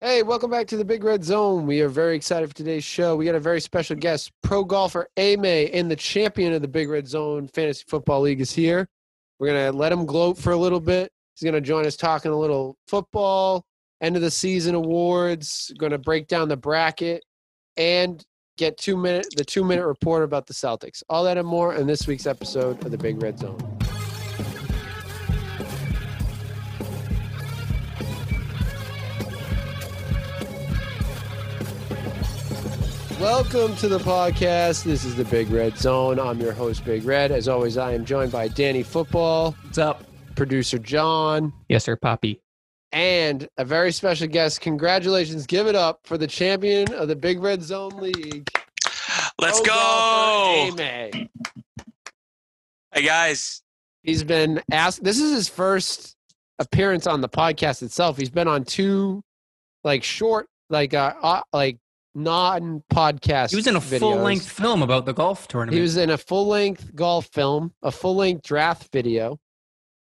Hey, welcome back to the Big Red Zone. We are very excited for today's show. We got a very special guest, pro golfer Ame, and the champion of the Big Red Zone Fantasy Football League is here. We're going to let him gloat for a little bit. He's going to join us talking a little football, end of the season awards, going to break down the bracket, and get the 2-minute report about the Celtics. All that and more in this week's episode of the Big Red Zone. Welcome to the podcast. This is the Big Red Zone. I'm your host, Big Red. As always, I am joined by Danny Football. What's up? Producer John. Yes, sir, Poppy. And a very special guest. Congratulations. Give it up for the champion of the Big Red Zone League. Let's go. Ame. Hey, guys. He's been asked. This is his first appearance on the podcast itself. He's been on two, short, non-podcast. He was in a videos. full-length film about the golf tournament. He was in a full-length golf film, a full-length draft video,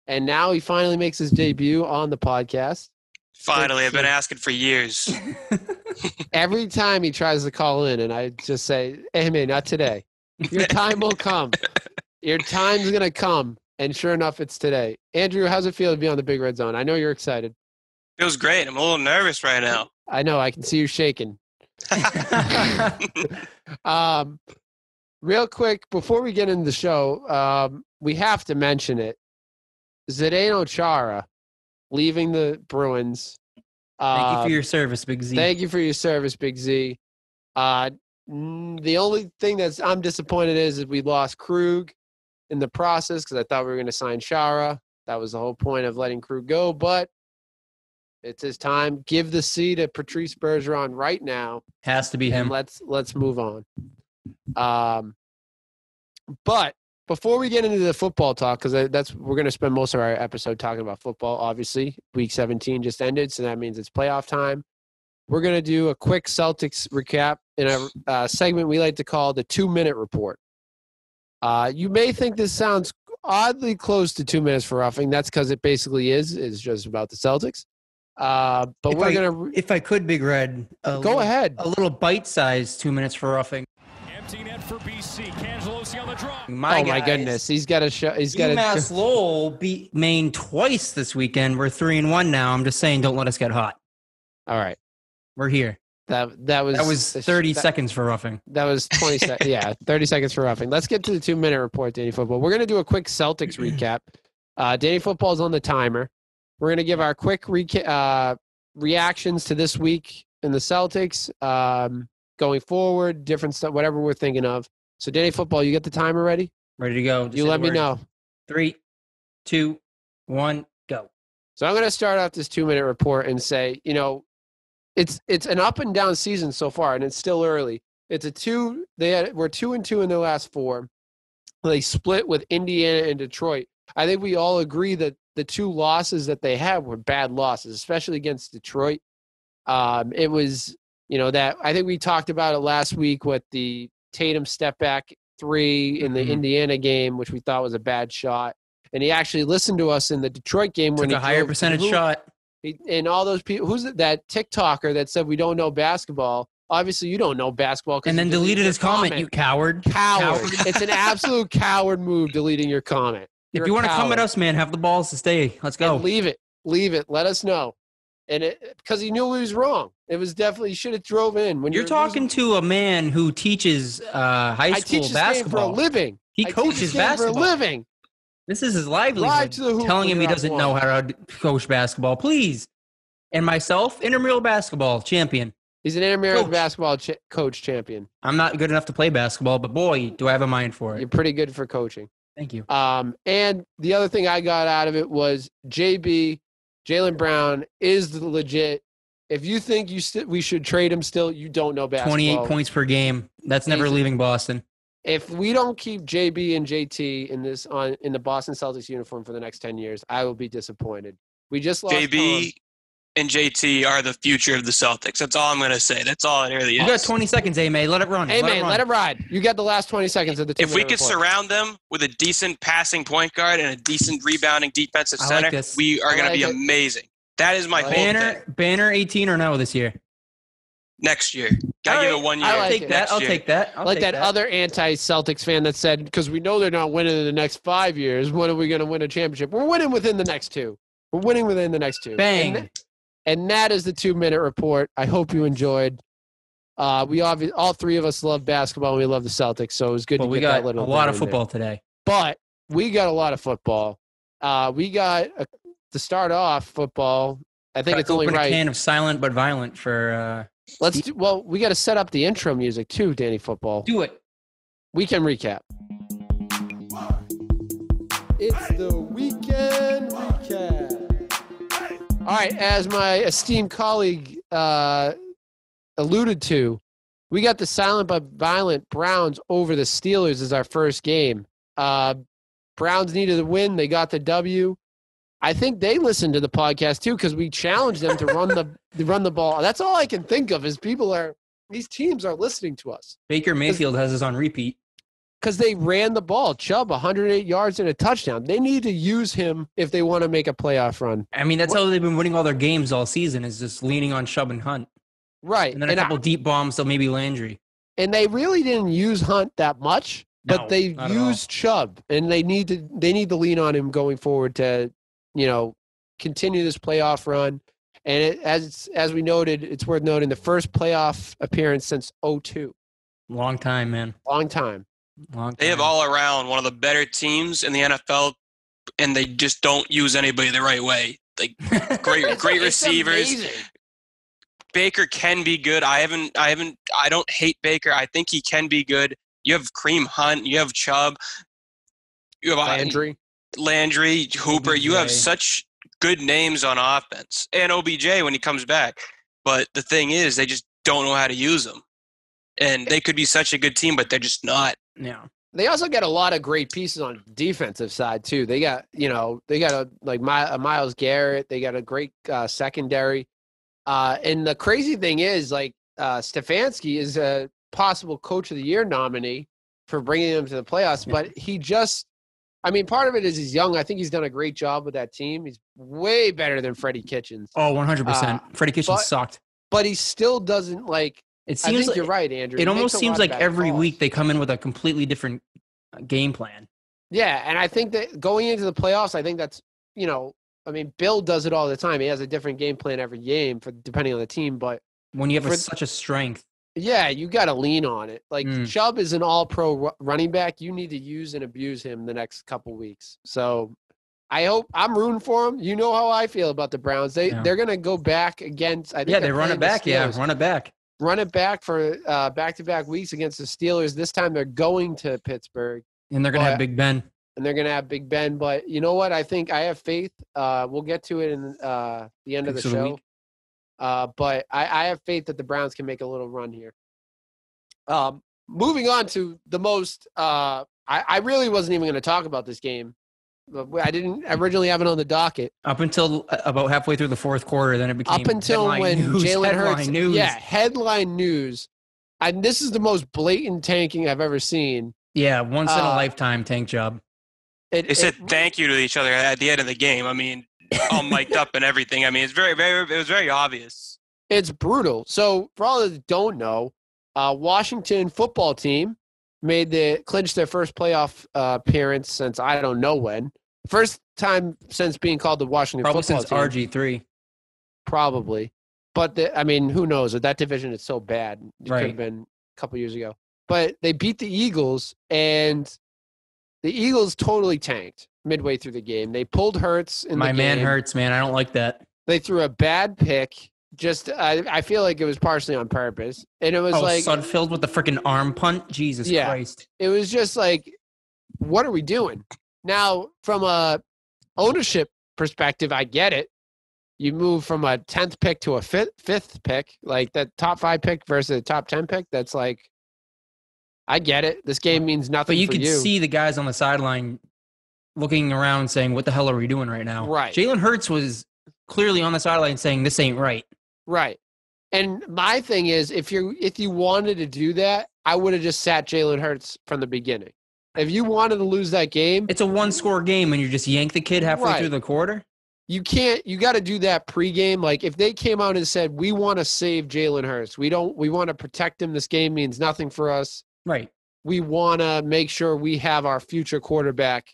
and now he finally makes his debut on the podcast. Finally, I've been asking for years. Every time he tries to call in, and I just say, hey, man, not today. Your time will come. Your time's going to come, and sure enough, it's today. Andrew, how's it feel to be on the Big Red Zone? I know you're excited. Feels great. I'm a little nervous right now. I know. I can see you shaking. Real quick, before we get into the show, we have to mention it. Chara leaving the Bruins. Thank you for your service, Big Z. Thank you for your service, Big Z. The only thing I'm disappointed is we lost Krug in the process because I thought we were going to sign Chara. That was the whole point of letting Krug go, but it's his time. Give the C to Patrice Bergeron right now. Has to be him. Let's move on. But before we get into the football talk, because we're going to spend most of our episode talking about football. Obviously, Week 17 just ended, so that means it's playoff time. We're going to do a quick Celtics recap in a segment we like to call the 2-minute report. You may think this sounds oddly close to 2 minutes for roughing. That's because it basically is. It's just about the Celtics. But if I could, Big Red, go ahead. A little bite-sized 2 minutes for roughing. Empty net for BC. Cangelosi on the draw. My goodness, he's got to show. He's got to. UMass Lowell beat Maine twice this weekend. We're 3-1 now. I'm just saying, don't let us get hot. All right, we're here. That was 30 seconds for roughing. That was 20 seconds. Yeah, 30 seconds for roughing. Let's get to the 2-minute report, Danny Football. We're gonna do a quick Celtics recap. Danny Football's on the timer. We're going to give our quick reactions to this week in the Celtics, going forward, different stuff, whatever we're thinking of. So, Danny Football, you get the timer ready? Ready to go. You let me know. 3, 2, 1, go. So I'm going to start off this 2-minute report and say, it's an up and down season so far, and it's still early. We're 2-2 in their last 4. They split with Indiana and Detroit. I think we all agree that the 2 losses that they had were bad losses, especially against Detroit. It was, that I think we talked about it last week with the Tatum step back 3 in the Indiana game, which we thought was a bad shot. And he actually listened to us in the Detroit game when he took a higher percentage shot. And all those people, who's that TikToker that said we don't know basketball? Obviously, you don't know basketball. And then deleted his comment, you coward. Coward. It's an absolute coward move, deleting your comment. If you want to come at us, man, have the balls to stay. Let's go. And leave it. Let us know. And because he knew he was wrong. It was definitely, you should have drove in. When you're talking to a man who teaches high school basketball. For a living. He coaches basketball for a living. This is his livelihood. Telling him he doesn't know how to coach basketball. Please. And myself, intramural basketball champion. He's an intramural basketball coach champion. I'm not good enough to play basketball, but boy, do I have a mind for it. You're pretty good for coaching. Thank you. And the other thing I got out of it was Jaylen Brown is the legit. If you think we should trade him still, you don't know basketball. 28 points per game. That's never leaving Boston. If we don't keep JB and JT in the Boston Celtics uniform for the next 10 years, I will be disappointed. We just lost JB and JT are the future of the Celtics. That's all I'm going to say. That's all it really is. You got 20 seconds, A-May. Let it run. Let it ride. You got the last 20 seconds of the 2 If we could surround them with a decent passing point guard and a decent rebounding defensive center, we are going to be amazing. That is my whole thing. Banner 18 or no this year? Next year. Gotta give it 1 year. I'll take that. I'll take that. Like that other anti-Celtics fan that said, because we know they're not winning in the next 5 years, when are we going to win a championship? We're winning within the next 2. We're winning within the next 2. Bang. And that is the 2-minute report. I hope you enjoyed. All three of us love basketball, and we love the Celtics, so it was good to get that little. We got a lot of football today. But we got a lot of football. We got to start off football. I think it's only right. A can of silent but violent for. We got to set up the intro music too, Danny Football. Do it. Weekend recap. It's the weekend recap. All right, as my esteemed colleague alluded to, we got the silent but violent Browns over the Steelers as our first game. Browns needed a win. They got the W. I think they listened to the podcast too because we challenged them to run the ball. That's all I can think of is these teams are listening to us. Baker Mayfield has us on repeat. Because they ran the ball. Chubb, 108 yards and a touchdown. They need to use him if they want to make a playoff run. I mean, that's how they've been winning all their games all season is just leaning on Chubb and Hunt. Right. And then a couple deep bombs, so maybe Landry. And they really didn't use Hunt that much, but they used Chubb. And they need to lean on him going forward to, continue this playoff run. And as we noted, it's worth noting the first playoff appearance since 2002. Long time, man. Long time. They have all around one of the better teams in the NFL, and they just don't use anybody the right way. Like great receivers. Amazing. Baker can be good. I don't hate Baker. I think he can be good. You have Kareem Hunt. You have Chubb. You have Landry, Hooper. OBJ. You have such good names on offense. And OBJ when he comes back. But the thing is, they just don't know how to use them. And they could be such a good team, but they're just not. Yeah. They also get a lot of great pieces on the defensive side too. They got a Myles Garrett. They got a great secondary. And the crazy thing is, Stefanski is a possible Coach of the Year nominee for bringing them to the playoffs. But part of it is he's young. I think he's done a great job with that team. He's way better than Freddie Kitchens. Oh, 100%. Freddie Kitchens sucked. But he still doesn't It seems I think you're right, Andrew. It almost seems like every week they come in with a completely different game plan. Yeah, and I think that going into the playoffs, I think that's, Bill does it all the time. He has a different game plan every game depending on the team. But when you have such a strength. Yeah, you got to lean on it. Chubb is an all-pro running back. You need to use and abuse him the next couple weeks. So I'm rooting for him. You know how I feel about the Browns. They're going to go back against. They run it back. Yeah, run it back. Run it back for back-to-back weeks against the Steelers. This time they're going to Pittsburgh. And they're going to have Big Ben. But you know what? I think I have faith. We'll get to it in the end of the show. But I have faith that the Browns can make a little run here. Moving on to the most I really wasn't even going to talk about this game. I didn't originally have it on the docket. Up until about halfway through the fourth quarter, then it became up until when Jaylen Hurts. Yeah, headline news. And this is the most blatant tanking I've ever seen. Yeah, once in a lifetime tank job. They said thank you to each other at the end of the game. All mic'd up and everything. It was very obvious. It's brutal. So for all that don't know, Washington football team clinched their first playoff appearance since I don't know when. First time since being called the Washington football team. Probably since RG3. Probably. But, who knows? That division is so bad. It could have been a couple years ago. But they beat the Eagles, and the Eagles totally tanked midway through the game. They pulled Hurts in the game. My man Hurts, man. I don't like that. They threw a bad pick. I feel like it was partially on purpose. And it was Sudfeld with the freaking arm punt? Jesus Christ. It was just what are we doing? Now, from a ownership perspective, I get it. You move from a 10th pick to a fifth pick, that top 5 pick versus a top 10 pick. That's I get it. This game means nothing for you. But you could see the guys on the sideline looking around saying, what the hell are we doing right now? Right. Jalen Hurts was clearly on the sideline saying, this ain't right. Right. And my thing is, if you wanted to do that, I would have just sat Jalen Hurts from the beginning. If you wanted to lose that game. It's a one-score game and you just yank the kid halfway through the quarter? you got to do that pregame. Like if they came out and said, we want to save Jalen Hurts. We want to protect him. This game means nothing for us. Right. We want to make sure we have our future quarterback.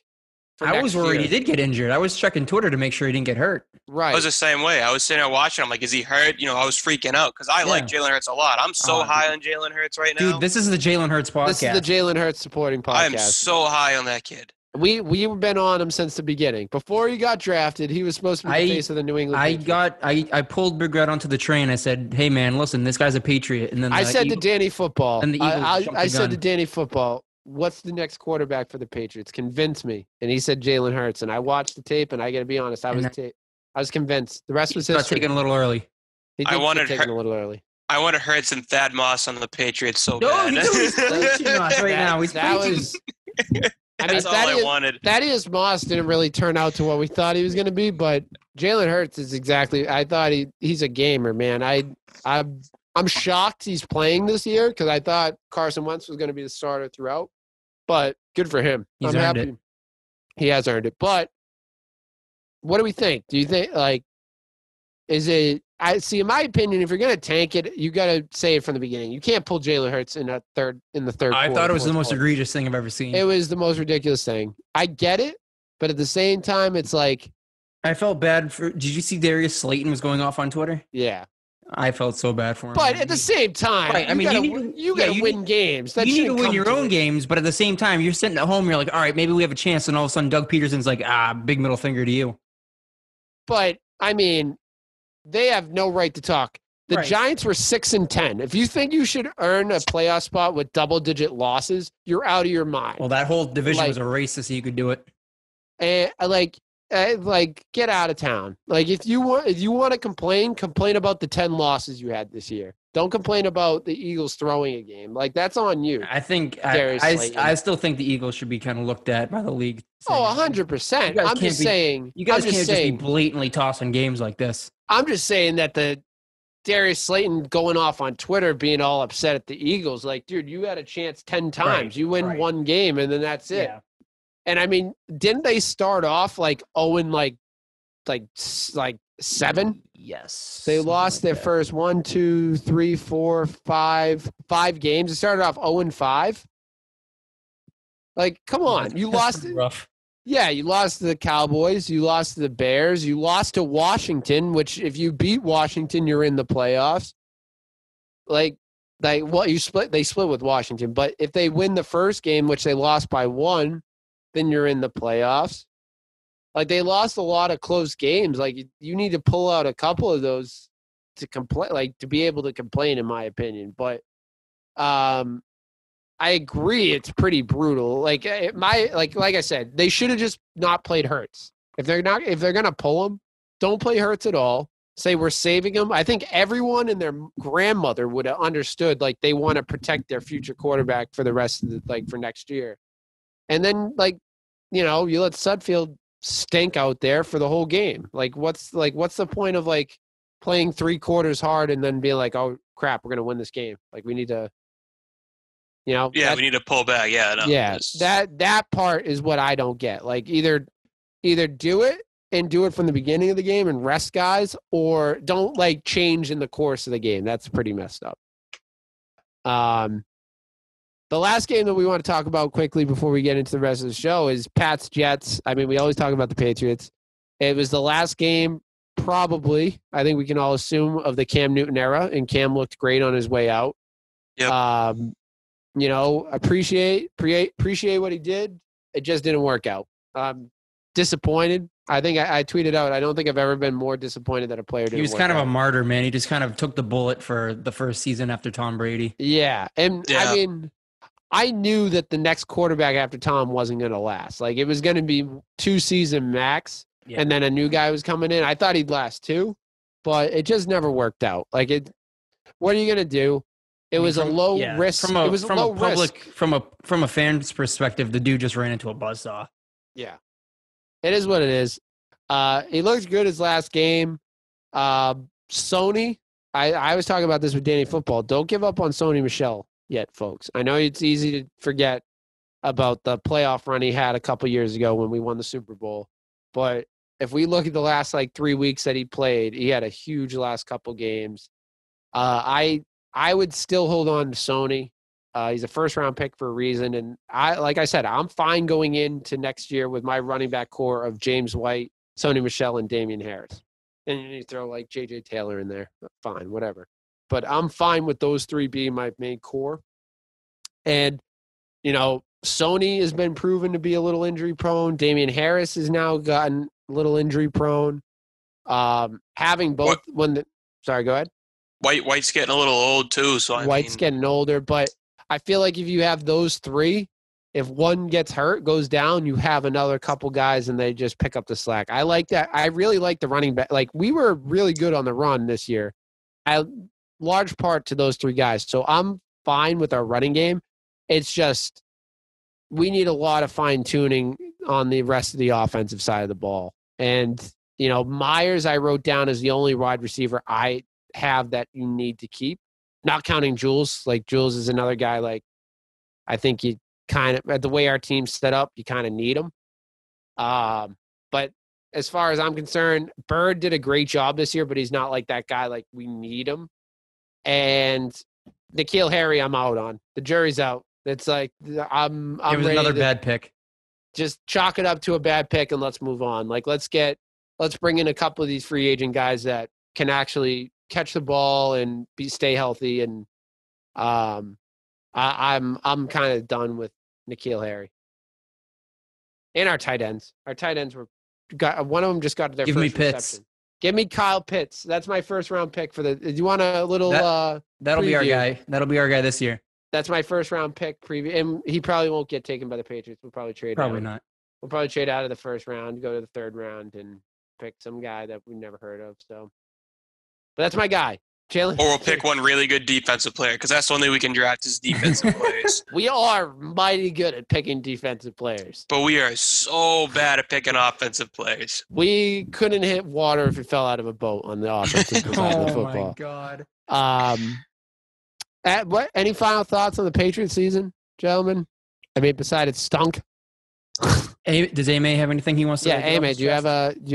I was worried he did get injured. I was checking Twitter to make sure he didn't get hurt. Right. I was the same way. I was sitting there watching. I'm like, is he hurt? I was freaking out because I like Jalen Hurts a lot. I'm so high on Jalen Hurts right now. Dude, this is the Jalen Hurts podcast. This is the Jalen Hurts supporting podcast. I am so high on that kid. We've been on him since the beginning. Before he got drafted, he was supposed to be the face of the New England Patriots. I pulled Big Red onto the train. I said, hey, man, listen, this guy's a Patriot. And then I said to Danny Football, and the Eagles I said to Danny Football, what's the next quarterback for the Patriots? Convince me. And he said Jalen Hurts. And I watched the tape, and I got to be honest, I was convinced. The rest was history. Taking a little early. I wanted a little early. I wanted Hurts and Thad Moss on the Patriots so bad. No, he's way too much right now. That's all I wanted. Thaddeus Moss didn't really turn out to what we thought he was going to be, but Jalen Hurts is exactly. I thought he's a gamer, man. I'm shocked he's playing this year because I thought Carson Wentz was going to be the starter throughout. But good for him. I'm happy. He has earned it. But what do we think? Do you think is it? I see. In my opinion, if you're going to tank it, you got to say it from the beginning. You can't pull Jalen Hurts in the third. I thought it was the most egregious thing I've ever seen. It was the most ridiculous thing. I get it, but at the same time, it's like I felt bad for. Did you see Darius Slayton was going off on Twitter? Yeah, I felt so bad for him. But at the same time, right, you got to win games. You need to win your own games, but at the same time, you're sitting at home. You're like, all right, maybe we have a chance, and all of a sudden, Doug Peterson's like, big middle finger to you. But I mean. They have no right to talk. The Giants were 6-10. If you think you should earn a playoff spot with double-digit losses, you're out of your mind. Well, that whole division was a race to see who could do it. And get out of town. Like if you want to complain about the 10 losses you had this year. Don't complain about the Eagles throwing a game. Like that's on you. I think I still think the Eagles should be kind of looked at by the league. 100%. I'm just saying. You guys can't just be blatantly tossing games like this. I'm just saying that the Darius Slayton going off on Twitter being all upset at the Eagles, like, dude, you had a chance 10 times. Right, you win one game, and then that's it. Yeah. And, I mean, didn't they start off, 0-7? Yes. They lost their first 5 games. They started off 0-5. Like, come on. You lost – rough. Yeah, you lost to the Cowboys. You lost to the Bears. You lost to Washington, which if you beat Washington, you're in the playoffs. They split with Washington. But if they win the first game, which they lost by 1, then you're in the playoffs. They lost a lot of close games. You need to pull out a couple of those to complain, to be able to complain, in my opinion. But I agree, it's pretty brutal. Like I said, they should have just not played Hurts. If they're gonna pull him, don't play Hurts at all. Say we're saving him. I think everyone and their grandmother would have understood. They want to protect their future quarterback for the rest of the for next year. And then you let Sudfeld stink out there for the whole game. What's the point of playing 3 quarters hard and then being like, oh crap, we're gonna win this game. We need to. We need to pull back. Yeah, no, yeah. That part is what I don't get. Either do it and do it from the beginning of the game and rest guys, or don't change in the course of the game. That's pretty messed up. The last game that we want to talk about quickly before we get into the rest of the show is Pats Jets. I mean, we always talk about the Patriots. It was the last game, probably. I think we can all assume, of the Cam Newton era, and Cam looked great on his way out. Yep. Appreciate what he did. It just didn't work out. Disappointed. I think I tweeted out, I don't think I've ever been more disappointed that a player didn't work out. He was kind of a martyr, man. He just kind of took the bullet for the first season after Tom Brady. Yeah. And I mean, I knew that the next quarterback after Tom wasn't going to last. It was going to be 2 season max, and then a new guy was coming in. I thought he'd last 2, but it just never worked out. What are you going to do? It was a low risk. It was a low risk. From a fan's perspective, the dude just ran into a buzzsaw. Yeah. It is what it is. He looked good his last game. Sony, I was talking about this with Danny Football. Don't give up on Sony Michel yet, folks. I know it's easy to forget about the playoff run he had a couple years ago when we won the Super Bowl. But if we look at the last 3 weeks that he played, he had a huge last couple games. I would still hold on to Sony. He's a first-round pick for a reason. And like I said, I'm fine going into next year with my running back core of James White, Sony Michel, and Damian Harris. And you throw J.J. Taylor in there. Fine, whatever. But I'm fine with those three being my main core. And, Sony has been proven to be a little injury-prone. Damian Harris has now gotten a little injury-prone. Having both sorry, go ahead. White's getting a little old too. So White's getting older, but I feel like if you have those three, if one gets hurt, goes down, you have another couple guys and they just pick up the slack. I like that. I really like the running back. We were really good on the run this year. Large part to those three guys. So I'm fine with our running game. It's just we need a lot of fine-tuning on the rest of the offensive side of the ball. And, Myers I wrote down as the only wide receiver I have that you need to keep. Not counting Jules. Jules is another guy, I think you kind of, the way our team's set up, you kind of need him. But as far as I'm concerned, Bird did a great job this year, but he's not that guy. We need him. And N'Keal Harry, I'm out on. The jury's out. It's I'm it was ready another bad pick. Just chalk it up to a bad pick and let's move on. Let's bring in a couple of these free agent guys that can actually catch the ball and stay healthy. And I'm kind of done with N'Keal Harry. And our tight ends. Our tight ends one of them just got their first reception. Pitts. Give me Kyle Pitts. That's my first round pick do you want a little that'll preview? Be our guy. That'll be our guy this year. That's my first round pick preview. And he probably won't get taken by the Patriots. We'll probably trade Probably not. We'll probably trade out of the first round, go to the third round, and pick some guy that we've never heard of. So, but that's my guy, Jaylen. Or we'll pick one really good defensive player because that's the only way we can draft is defensive players. We are mighty good at picking defensive players. But we are so bad at picking offensive players. We couldn't hit water if it fell out of a boat on the offensive side of the football. Oh, my God. Any final thoughts on the Patriots season, gentlemen? Besides it stunk. Does Ame have anything he wants to? Yeah, Ame. Do you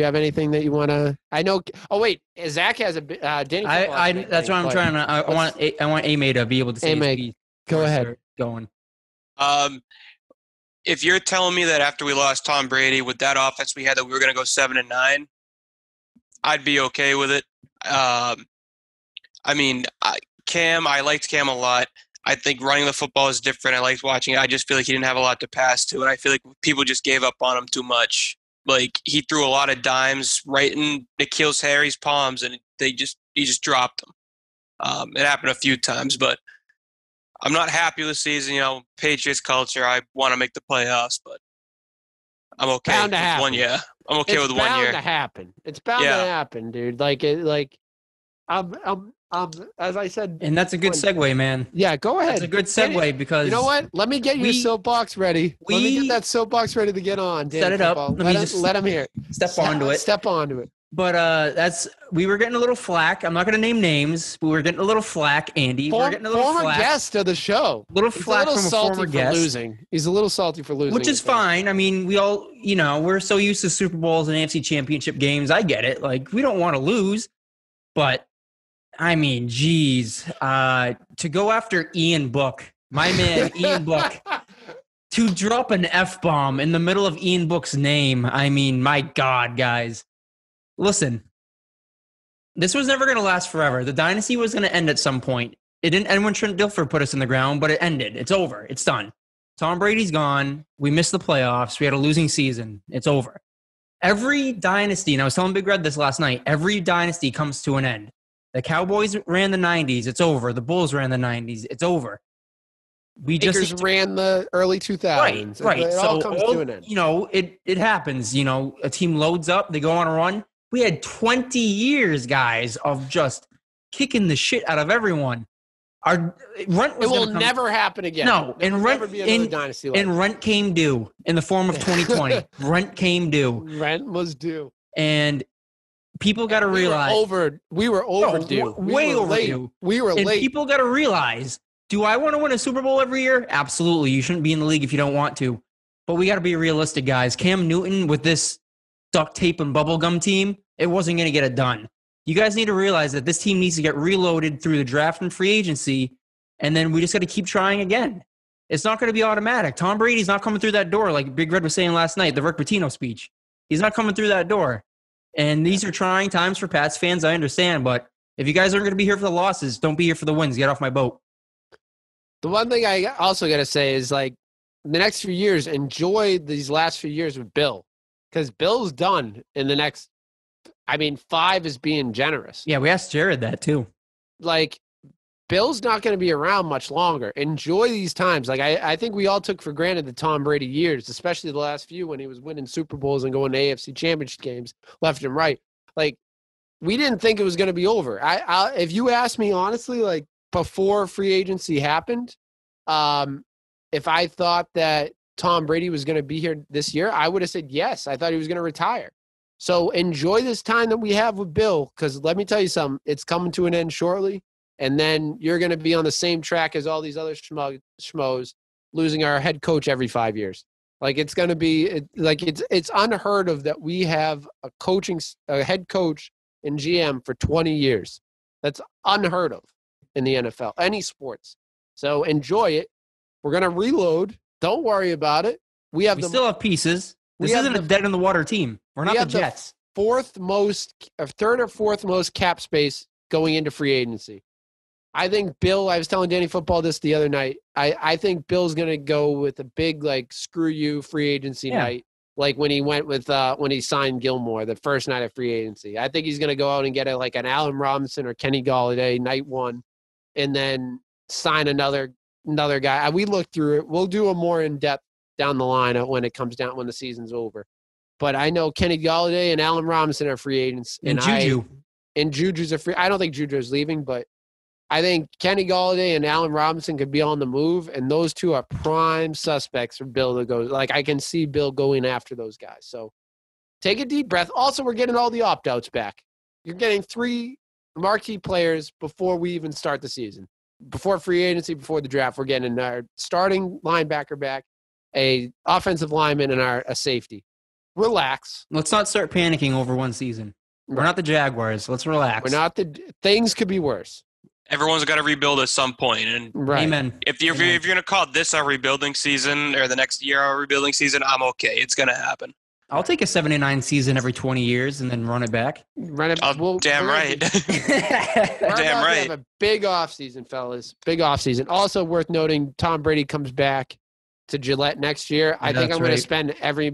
have anything that you want to? I know. Oh wait, Zach has a. Danny. That's what I'm trying to. I want Ame to be able to say his piece. Go ahead. Going. If you're telling me that after we lost Tom Brady with that offense we had that we were going to go 7-9, I'd be okay with it. Cam, I liked Cam a lot. I think running the football is different. I liked watching it. I just feel like he didn't have a lot to pass to, and I feel like people just gave up on him too much. He threw a lot of dimes right in N'Keal Harry's palms, and he just dropped them. It happened a few times, but I'm not happy with the season. Patriots culture. I want to make the playoffs, but I'm okay with 1 year. I'm okay with 1 year. It's bound to happen. It's bound to happen, dude. As I said, and that's a good segue, man. Yeah, go ahead. That's a good segue because you know what? Let me get your soapbox ready. Let me get that soapbox ready to get on. Set it up. Let him hear it. Step onto it. But we were getting a little flack. I'm not going to name names, but we were getting a little flack, Andy. We're getting a little former guest of the show. Flack from a former guest. Losing. He's a little salty for losing. Which is fine. We all, we're so used to Super Bowls and AFC Championship games. I get it. We don't want to lose, but geez, to go after Ian Book, my man, Ian Book, to drop an F-bomb in the middle of Ian Book's name. My God, guys. Listen, this was never going to last forever. The dynasty was going to end at some point. It didn't end when Trent Dilfer put us in the ground, but it ended. It's over. It's done. Tom Brady's gone. We missed the playoffs. We had a losing season. It's over. Every dynasty, and I was telling Big Red this last night, every dynasty comes to an end. The Cowboys ran the 90s. It's over. The Bulls ran the 90s. It's over. Lakers ran the early 2000s. Right. It all comes to an end. It happens. A team loads up. They go on a run. We had 20 years, guys, of just kicking the shit out of everyone. It will never happen again. No, and rent came due in the form of 2020. Rent came due. Rent was due. And people got to realize we were overdue. Way overdue. We were late. People got to realize, do I want to win a Super Bowl every year? Absolutely. You shouldn't be in the league if you don't want to. But we got to be realistic, guys. Cam Newton with this duct tape and bubblegum team, it wasn't going to get it done. You guys need to realize that this team needs to get reloaded through the draft and free agency, and then we just got to keep trying again. It's not going to be automatic. Tom Brady's not coming through that door like Big Red was saying last night, the Rick Pitino speech. He's not coming through that door. And these are trying times for Pats fans, I understand, but if you guys aren't going to be here for the losses, don't be here for the wins. Get off my boat. The one thing I also got to say is, like, the next few years, enjoy these last few years with Bill, because Bill's done in the next, 5 is being generous. Yeah, we asked Jared that too. Like, Bill's not going to be around much longer. Enjoy these times. Like, I think we all took for granted the Tom Brady years, especially the last few when he was winning Super Bowls and going to AFC Championship games left and right. Like, we didn't think it was going to be over. If you ask me honestly, like, before free agency happened, if I thought that Tom Brady was going to be here this year, I would have said yes. I thought he was going to retire. So enjoy this time that we have with Bill, because let me tell you something, it's coming to an end shortly. And then you're going to be on the same track as all these other schmoes, losing our head coach every 5 years. Like, it's going to be it's unheard of that we have a head coach and GM for 20 years. That's unheard of in the NFL, any sports. So enjoy it. We're going to reload. Don't worry about it. We still have pieces. This isn't a dead in the water team. We're not the Jets. Third or fourth most cap space going into free agency. I think Bill, I was telling Danny Football this the other night. I think Bill's going to go with a big, like, screw you free agency night, like when he went with when he signed Gilmore the first night of free agency. I think he's going to go out and get an Allen Robinson or Kenny Golladay night one, and then sign another guy. We looked through it. We'll do a more in-depth down the line when it comes down, when the season's over. But I know Kenny Golladay and Allen Robinson are free agents. And Juju. And Juju's a free. I don't think Juju's leaving, but I think Kenny Golladay and Allen Robinson could be on the move, and those two are prime suspects for Bill to go. Like, I can see Bill going after those guys. So take a deep breath. Also, we're getting all the opt-outs back. You're getting 3 marquee players before we even start the season. Before free agency, before the draft, we're getting our starting linebacker back, a offensive lineman, and a safety. Relax. Let's not start panicking over one season. We're not the Jaguars. Let's relax. Things could be worse. Everyone's got to rebuild at some point, and Amen. If you're going to call this a rebuilding season or the next year a rebuilding season, I'm okay. It's going to happen. I'll take a 7-9 season every 20 years and then run it back. Damn right. Damn right. Have a big offseason, fellas. Big offseason. Also worth noting, Tom Brady comes back to Gillette next year. I think I'm going to spend every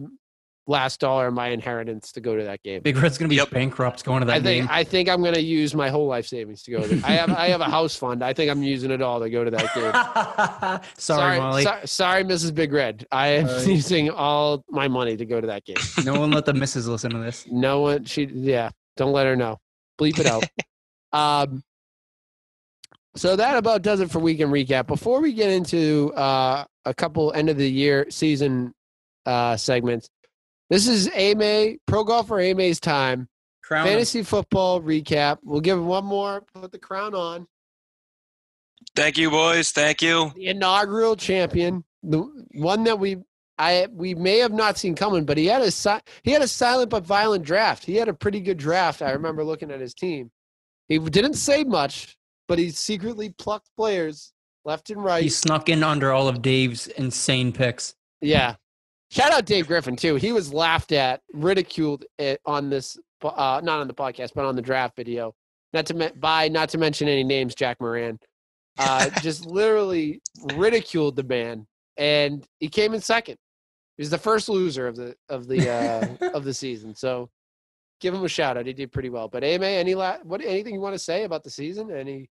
last dollar of my inheritance to go to that game. Big Red's going to be bankrupt going to that game. I think I'm going to use my whole life savings to go there. I have a house fund. I think I'm using it all to go to that game. Sorry, Molly. Sorry, Mrs. Big Red. I am using all my money to go to that game. No one let the missus listen to this. No one. Don't let her know. Bleep it out. So that about does it for Weekend Recap. Before we get into a couple end of the year season segments, this is AMA, Pro Golfer AMA's time. Crown Fantasy football recap. We'll give him one more. Put the crown on. Thank you, boys. Thank you. The inaugural champion, the one that we may have not seen coming, but he had a silent but violent draft. He had a pretty good draft. I remember looking at his team. He didn't say much, but he secretly plucked players left and right. He snuck in under all of Dave's insane picks. Yeah. Shout out Dave Griffin, too. He was laughed at, ridiculed on this, not on the podcast, but on the draft video. Not to mention any names, Jack Moran. Just literally ridiculed the man, and he came in second. He was the first loser of the season. So give him a shout out. He did pretty well. But AMA, anything you want to say about the season?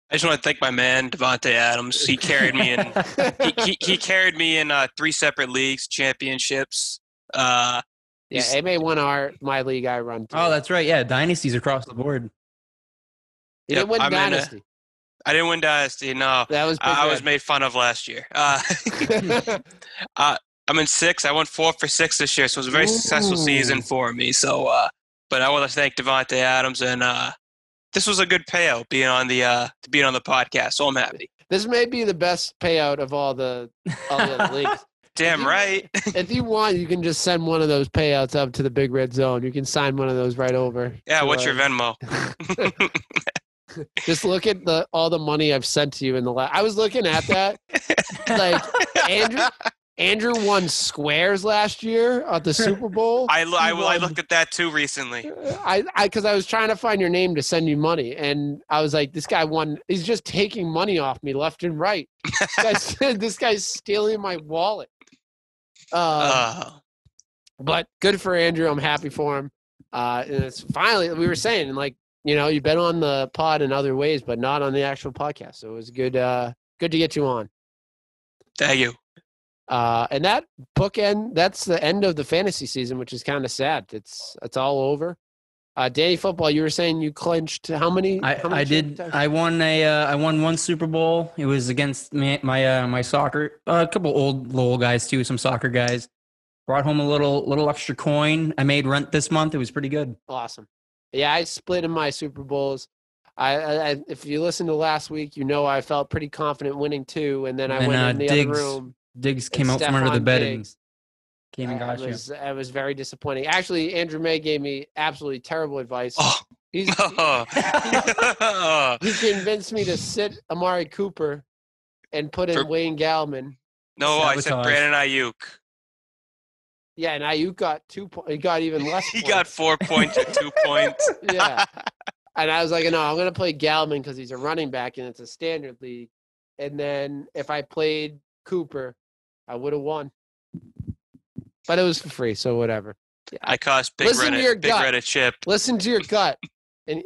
I just want to thank my man Devontae Adams. He carried me in. he carried me in 3 separate leagues, championships. AMA won my league I run. Oh, that's right. Yeah, dynasties across the board. He didn't win dynasty. I didn't win dynasty. No, that was. I was made fun of last year. I'm in 6. I went 4 for 6 this year, so it was a very successful season for me. So, but I want to thank Devontae Adams and. This was a good payout being on the podcast, so I'm happy. This may be the best payout of all the other leagues. Damn right. If you want, you can just send one of those payouts up to the Big Red Zone. You can sign one of those right over. Yeah, what's your Venmo? Just look at all the money I've sent to you in the last. I was looking at that. Like Andrew won squares last year at the Super Bowl. I looked at that too recently. Because I was trying to find your name to send you money, and I was like, this guy won. He's just taking money off me left and right. This guy's stealing my wallet. But good for Andrew. I'm happy for him. And it's finally, we were saying, like, you've been on the pod in other ways, but not on the actual podcast. So it was good to get you on. Thank you. And that that's the end of the fantasy season, which is kind of sad. It's all over. Danny Football, you were saying you clinched how many? I did. I won one Super Bowl. It was against my soccer. A couple old guys too, some soccer guys. Brought home a little extra coin. I made rent this month. It was pretty good. Awesome. Yeah, I split in my Super Bowls. I if you listened to last week, I felt pretty confident winning 2, and then I went in the other room. Diggs came out from under the bed and came and got you. It was very disappointing. Actually, Andrew May gave me absolutely terrible advice. Oh. He convinced me to sit Amari Cooper and put in Wayne Gallman. No, I said Brandon Ayuk. Yeah, and Ayuk got 2 points. He got even less He got 4 points or 2 points. Yeah. And I was like, no, I'm going to play Gallman because he's a running back and it's a standard league. And then if I played Cooper, I would have won. But it was for free, so whatever. Yeah. I cost Big Red a chip. Listen to your gut. And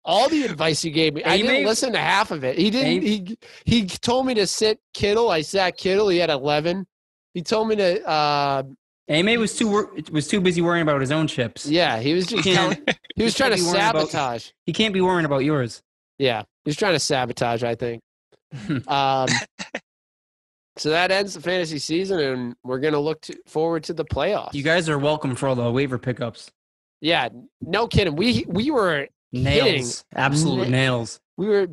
all the advice you gave me, I didn't listen to half of it. He didn't. He told me to sit Kittle. I sat Kittle. He had 11. He told me to. Ame was too busy worrying about his own chips. Yeah, he was just he was trying to sabotage. He can't be worrying about yours. Yeah, he was trying to sabotage, I think. So that ends the fantasy season, and we're going to look forward to the playoffs. You guys are welcome for all the waiver pickups. Yeah, no kidding. We were nails, absolute nails. We were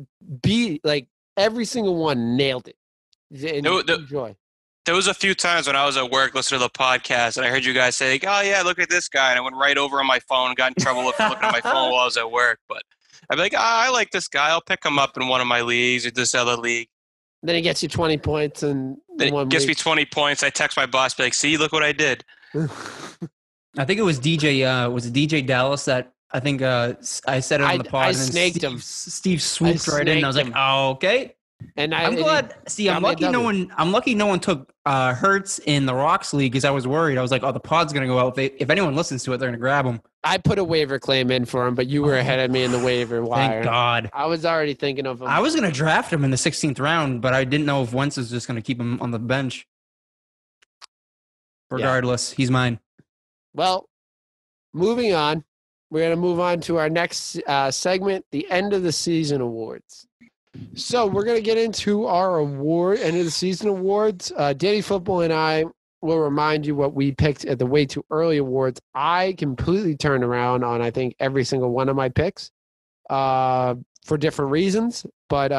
every single one nailed it. Enjoy. There was a few times when I was at work listening to the podcast, and I heard you guys say, "Oh yeah, look at this guy," and I went right over on my phone and got in trouble with looking at my phone while I was at work. But I'd be like, I like this guy. I'll pick him up in one of my leagues or this other league. Then he gets you 20 points and then gets me 20 points. I text my boss, be like, "See, look what I did." I think it was DJ. Was it DJ Dallas that I think I said it on the pod? I snaked him. Steve swooped right in. I was like, "Oh, okay." And I'm glad. I'm lucky no one took Hurts in the Rocks league because I was worried. I was like, "Oh, the pod's gonna go out. If anyone listens to it, they're gonna grab him." I put a waiver claim in for him, but you were ahead of me in the waiver wire. Thank God. I was already thinking of him. I was gonna draft him in the 16th round, but I didn't know if Wentz was just gonna keep him on the bench. Regardless, he's mine. Well, moving on. We're gonna move on to our next segment, the end of the season awards. So we're going to get into our end of the season awards. Danny Football and I will remind you what we picked at the way too early awards. I completely turned around on, I think, every single one of my picks for different reasons. But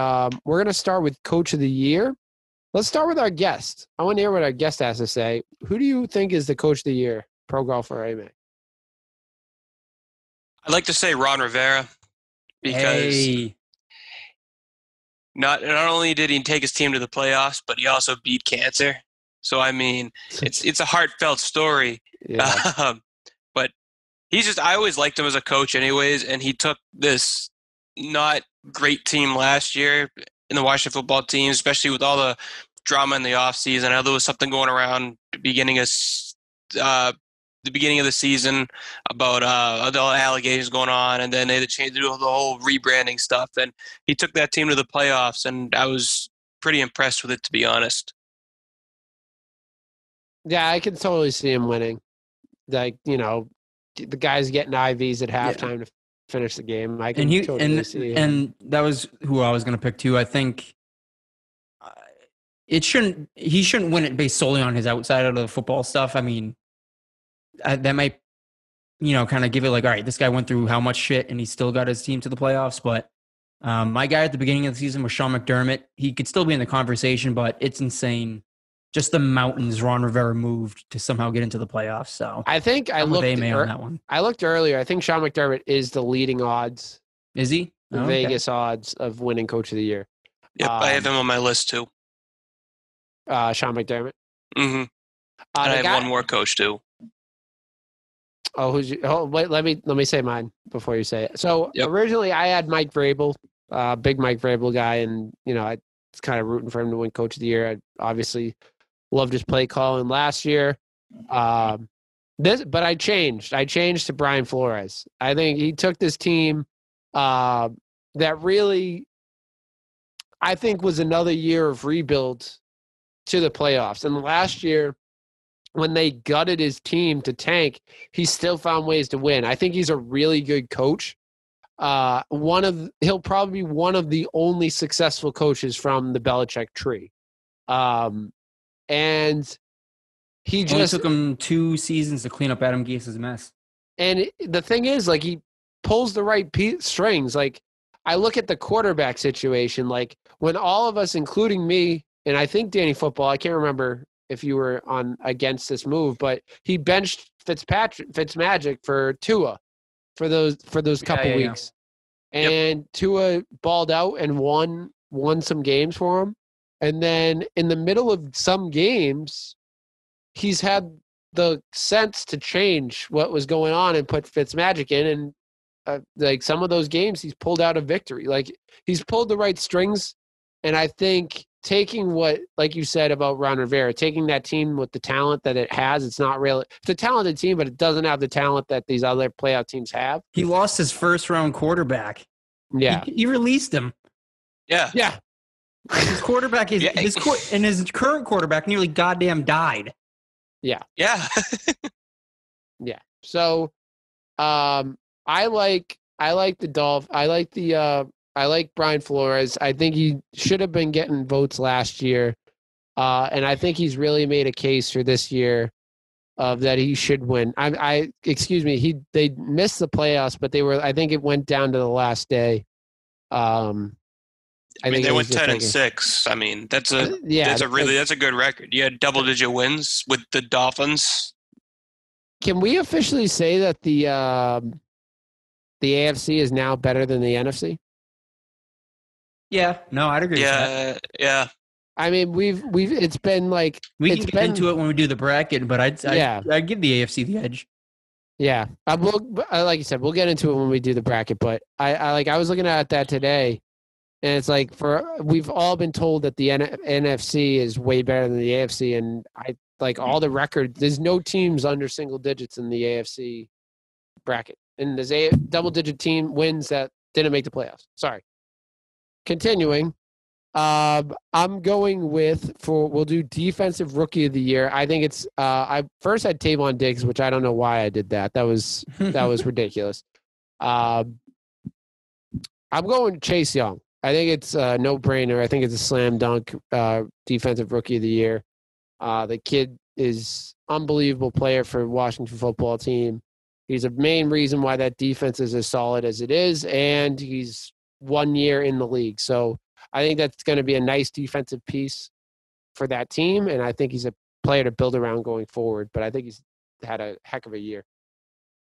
we're going to start with Coach of the Year. Let's start with our guest. I want to hear what our guest has to say. Who do you think is the Coach of the Year, pro golfer Amy? I'd like to say Ron Rivera because not only did he take his team to the playoffs, but he also beat cancer. So, I mean, it's a heartfelt story. Yeah. But I always liked him as a coach anyways, and he took this not great team last year in the Washington football team, especially with all the drama in the offseason. I know there was something going around the beginning of the season about the allegations going on, and then they had to change the whole rebranding stuff. And he took that team to the playoffs, and I was pretty impressed with it, to be honest. Yeah, I can totally see him winning. Like, the guys getting IVs at halftime to finish the game. I can totally see him. And that was who I was going to pick too. I think he shouldn't win it based solely on his outside of the football stuff. I mean, that might, kind of give it like, all right, this guy went through how much shit and he still got his team to the playoffs. But my guy at the beginning of the season was Sean McDermott. He could still be in the conversation, but it's insane just the mountains Ron Rivera moved to somehow get into the playoffs. So I think I'm with AMA on that one. I looked earlier. I think Sean McDermott is the leading odds. Is he? The Vegas odds of winning Coach of the Year. Yep, I have him on my list too. Sean McDermott. Mm-hmm. And I have one more coach too. Wait, let me say mine before you say it. So Originally I had Mike Vrabel, big Mike Vrabel guy, and I was kind of rooting for him to win Coach of the Year. I obviously loved his play calling last year. But I changed. I changed to Brian Flores. I think he took this team that really, I think, was another year of rebuild to the playoffs. And last year, when they gutted his team to tank, he still found ways to win. I think he's a really good coach. He'll probably be one of the only successful coaches from the Belichick tree. And he just took him 2 seasons to clean up Adam Gase's mess. And the thing is, like, he pulls the right strings. Like, I look at the quarterback situation, like when all of us, including me, and I think Danny Football, I can't remember if you were on against this move, but he benched Fitzmagic for Tua for those couple weeks. Yeah. And Tua balled out and won some games for him. And then in the middle of some games, he's had the sense to change what was going on and put Fitzmagic in. And like some of those games, he's pulled out a victory. Like, he's pulled the right strings. And I think taking what, like you said about Ron Rivera, taking that team with the talent that it has, it's a talented team, but it doesn't have the talent that these other playoff teams have. He lost his first round quarterback. Yeah. He released him. Yeah. Yeah. His quarterback is his current quarterback nearly goddamn died. Yeah. Yeah. Yeah. So, I like the Dolph. I like Brian Flores. I think he should have been getting votes last year. And I think he's really made a case for this year of that he should win. They missed the playoffs, but I think it went down to the last day. I mean, they went 10-6. I mean, that's a good record. You had double-digit wins with the Dolphins. Can we officially say that the AFC is now better than the NFC? Yeah, no, I'd agree with that. Yeah. I mean, it's been like we can get into it when we do the bracket, but I'd give the AFC the edge. Yeah, like you said, we'll get into it when we do the bracket. But I was looking at that today, and it's like we've all been told that the NFC is way better than the AFC, and I like all the records. There's no teams under single digits in the AFC bracket, and there's a double-digit team wins that didn't make the playoffs. Sorry. Continuing, I'm going we'll do defensive rookie of the year. I think it's I first had Tavon Diggs, which I don't know why I did that. That was ridiculous. I'm going Chase Young. I think it's a no-brainer. I think it's a slam dunk defensive rookie of the year. The kid is unbelievable player for Washington football team. He's a main reason why that defense is as solid as it is, and he's 1 year in the league. So I think that's going to be a nice defensive piece for that team, and I think he's a player to build around going forward, but I think he's had a heck of a year.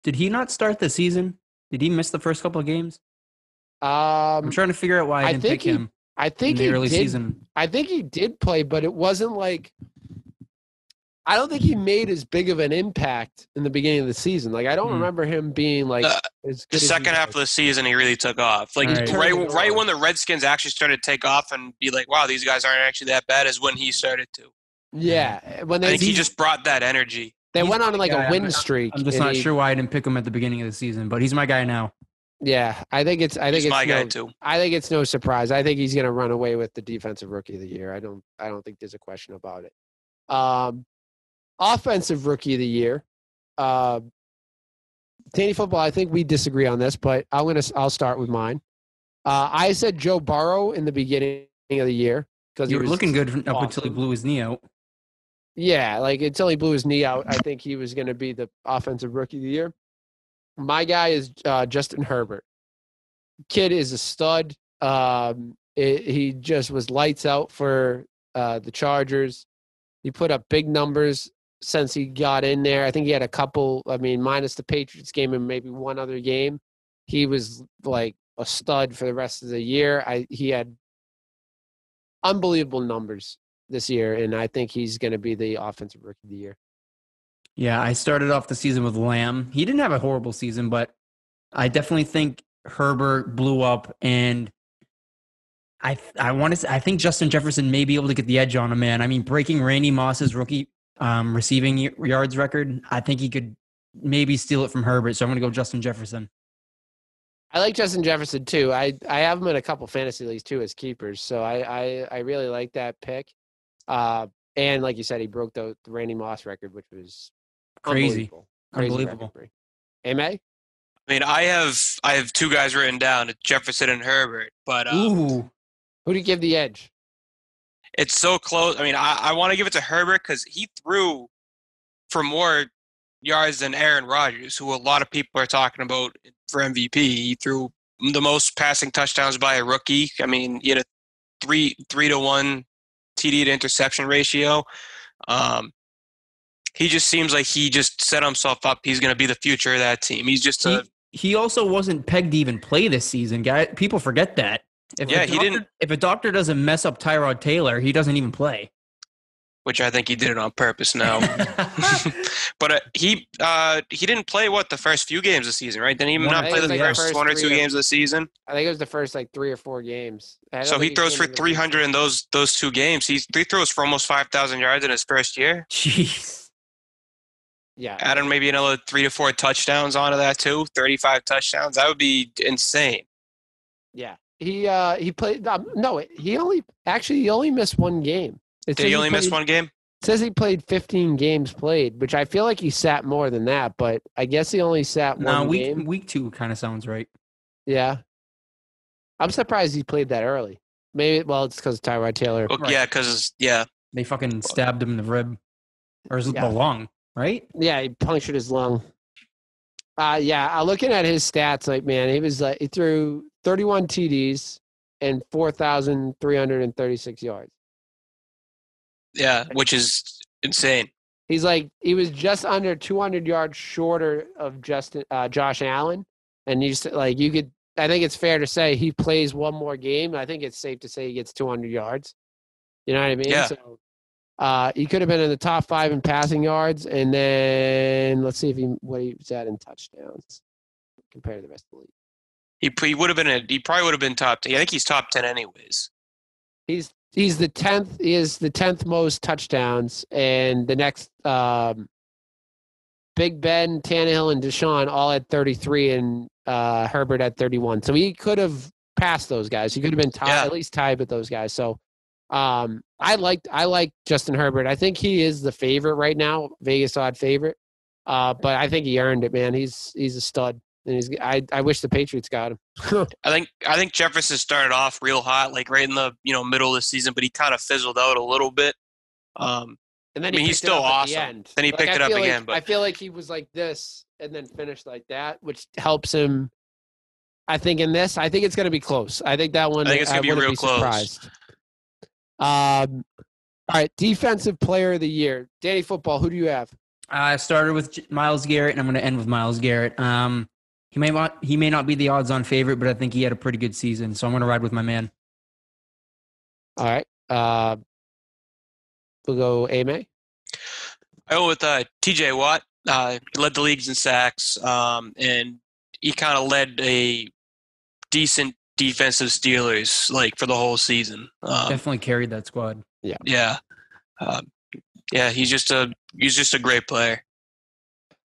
Did he not start the season? Did he miss the first couple of games? I'm trying to figure out why I didn't pick him. I think in the early season. I think he did play, but it wasn't like I don't think he made as big of an impact in the beginning of the season. Like, I don't remember him being like as good. The second half of the season, he really took off. Like right when the Redskins actually started to take off and be like, "Wow, these guys aren't actually that bad," is when he started to. Yeah, I think he just brought that energy. They went on like a win streak. I'm just not sure why I didn't pick him at the beginning of the season, but he's my guy now. Yeah, I think it's my guy too. I think it's no surprise. I think he's going to run away with the defensive rookie of the year. I don't think there's a question about it. Offensive rookie of the year. Danny Football, I think we disagree on this, but I'll start with mine. I said Joe Burrow in the beginning of the year because he was looking good up until he blew his knee out. Yeah, like until he blew his knee out, I think he was going to be the offensive rookie of the year. My guy is Justin Herbert. Kid is a stud. He just was lights out for the Chargers. He put up big numbers since he got in there. I think he had a couple, minus the Patriots game and maybe one other game. He was like a stud for the rest of the year. He had unbelievable numbers this year, and I think he's going to be the offensive rookie of the year. Yeah, I started off the season with Lamb. He didn't have a horrible season, but I definitely think Herbert blew up, and I think Justin Jefferson may be able to get the edge on him, man. I mean, breaking Randy Moss's rookie receiving yards record, I think he could maybe steal it from Herbert, so I'm going to go Justin Jefferson. I like Justin Jefferson, too. I have him in a couple fantasy leagues, too, as keepers, so I really like that pick. And like you said, he broke the Randy Moss record, which was crazy. Unbelievable. Amen? I mean, I have two guys written down, Jefferson and Herbert, but Ooh. Who do you give the edge? It's so close. I mean, I want to give it to Herbert because he threw for more yards than Aaron Rodgers, who a lot of people are talking about for MVP. He threw the most passing touchdowns by a rookie. I mean, he had a 3-to-1 TD to interception ratio. He just seems like he just set himself up. He's going to be the future of that team. He's just he also wasn't pegged to even play this season, guy. People forget that. If a doctor doesn't mess up Tyrod Taylor, he doesn't even play. Which I think he did it on purpose now. But he didn't play, the first few games of the season, right? Didn't he not play the first 1 or 2 games of the season? I think it was the first 3 or 4 games. So he throws for 300 in those 2 games. He throws for almost 5,000 yards in his first year. Jeez. Yeah. Adding maybe another 3 to 4 touchdowns onto that too. 35 touchdowns. That would be insane. Yeah. He played he only missed 1 game. Did he only miss 1 game? It says he played 15 games played, which I feel like he sat more than that, but I guess he only sat one game. Week 2 kind of sounds right. Yeah. I'm surprised he played that early. Maybe, it's because Tyrod Taylor. Oh, right. Yeah, they fucking stabbed him in the rib. Or the lung, right? Yeah, he punctured his lung. Looking at his stats, he threw 31 TDs and 4,336 yards. Yeah, which is insane. He was just under 200 yards shorter of Josh Allen, and I think it's fair to say he plays one more game. I think it's safe to say he gets 200 yards. You know what I mean? Yeah. So he could have been in the top 5 in passing yards, and then let's see what he was at in touchdowns compared to the rest of the league. He probably would have been top 10. I think he's top 10 anyways. He's the 10th. He is the 10th most touchdowns, and the next Big Ben, Tannehill, and Deshaun all at 33, and Herbert at 31. So he could have passed those guys. He could have been at least tied with those guys. So I like Justin Herbert. I think he is the favorite right now, Vegas odd favorite. But I think he earned it, man. He's a stud. And I wish the Patriots got him. I think Jefferson started off real hot, right in the middle of the season, but he kind of fizzled out a little bit. And then he's still awesome. Then he picked it up again. But I feel like he was like this and then finished like that, which helps him. I think in this, I think it's going to be close. I think that one. I think it's going to be real close. Surprised. All right, defensive player of the year, Danny Football. Who do you have? I started with Myles Garrett, and I'm going to end with Myles Garrett. He may not be the odds-on favorite, but I think he had a pretty good season, so I'm going to ride with my man. All right. We'll go A-May. I go with T.J. Watt. He led the leagues in sacks, and he kind of led a decent defensive Steelers for the whole season. Definitely carried that squad. Yeah. He's just a great player.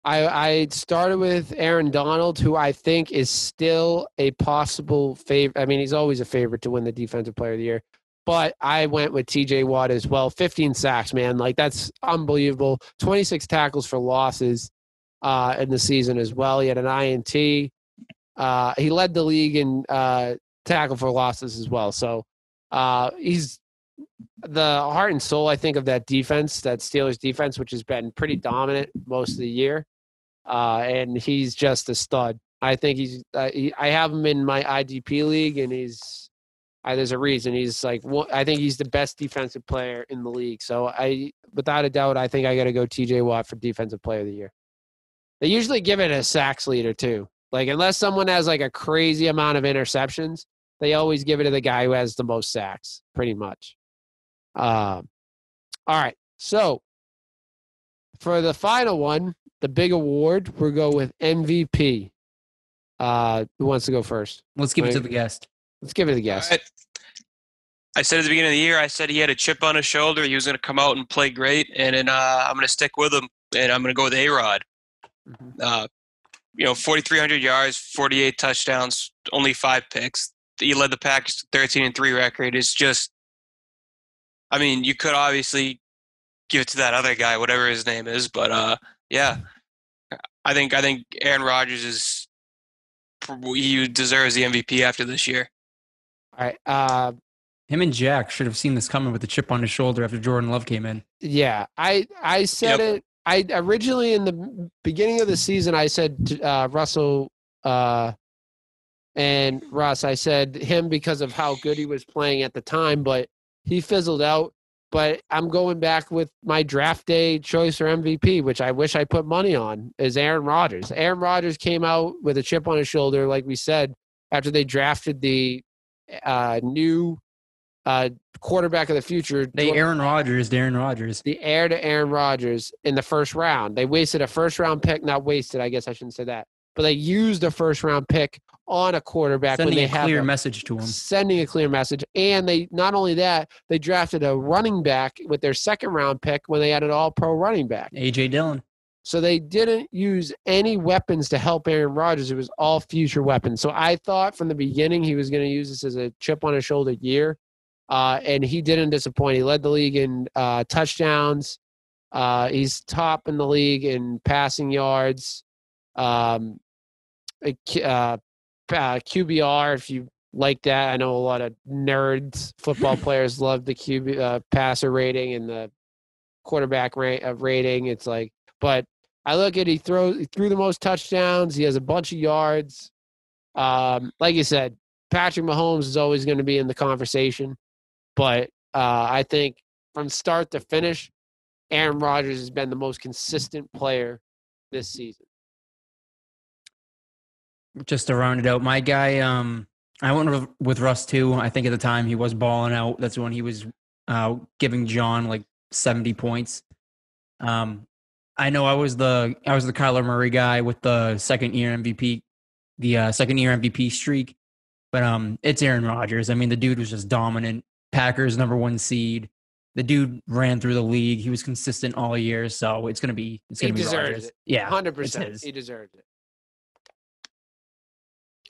I started with Aaron Donald, who I think is still a possible favorite. I mean, he's always a favorite to win the Defensive Player of the Year. But I went with T.J. Watt as well. 15 sacks, man. That's unbelievable. 26 tackles for losses in the season as well. He had an INT. He led the league in tackle for losses as well. So he's the heart and soul, I think, of that defense, that Steelers defense, which has been pretty dominant most of the year. And he's just a stud. I think I have him in my IDP league, and he's There's a reason he's like. I think he's the best defensive player in the league. So without a doubt, I think I got to go T.J. Watt for Defensive Player of the Year. They usually give it a sacks leader too. Like unless someone has like a crazy amount of interceptions, they always give it to the guy who has the most sacks, pretty much. All right, so for the final one, the big award, we'll go with MVP. Who wants to go first? Let's give it to the guest. Let's give it to the guest. Right. I said at the beginning of the year, I said he had a chip on his shoulder. He was going to come out and play great, and then I'm going to stick with him, and I'm going to go with A-Rod. 4,300 yards, 48 touchdowns, only 5 picks. He led the Packers 13-3 record. It's just, I mean, you could obviously give it to that other guy, whatever his name is, but yeah, I think Aaron Rodgers he deserves the MVP after this year. All right. Him and Jack should have seen this coming with the chip on his shoulder after Jordan Love came in. Yeah, I said it. I originally in the beginning of the season, I said Russell and Russ. I said him because of how good he was playing at the time, but he fizzled out. But I'm going back with my draft day choice for MVP, which I wish I put money on, is Aaron Rodgers. Aaron Rodgers came out with a chip on his shoulder, like we said, after they drafted the new quarterback of the future. Aaron Rodgers, Darren Rodgers. The heir to Aaron Rodgers in the first round. They wasted a first-round pick. Not wasted, I guess I shouldn't say that. But they used a first-round pick on a quarterback sending when they a clear message to him. Sending a clear message. And they not only that, they drafted a running back with their second-round pick when they had an all-pro running back. A.J. Dillon. So they didn't use any weapons to help Aaron Rodgers. It was all future weapons. So I thought from the beginning he was going to use this as a chip on his shoulder year. And he didn't disappoint. He led the league in touchdowns. He's top in the league in passing yards. QBR, if you like that. I know a lot of nerds, football players love the QB passer rating and the quarterback rating. It's like, but I look at he threw the most touchdowns. He has a bunch of yards. Like you said, Patrick Mahomes is always going to be in the conversation. But I think from start to finish, Aaron Rodgers has been the most consistent player this season. Just to round it out, my guy, I went with Russ too. I think at the time he was balling out. That's when he was giving John like 70 points. I know I was the Kyler Murray guy with the second year MVP streak, but it's Aaron Rodgers. I mean, the dude was just dominant. Packers #1 seed. The dude ran through the league. He was consistent all year, so it's gonna be Rodgers. Yeah, 100%. He deserved it.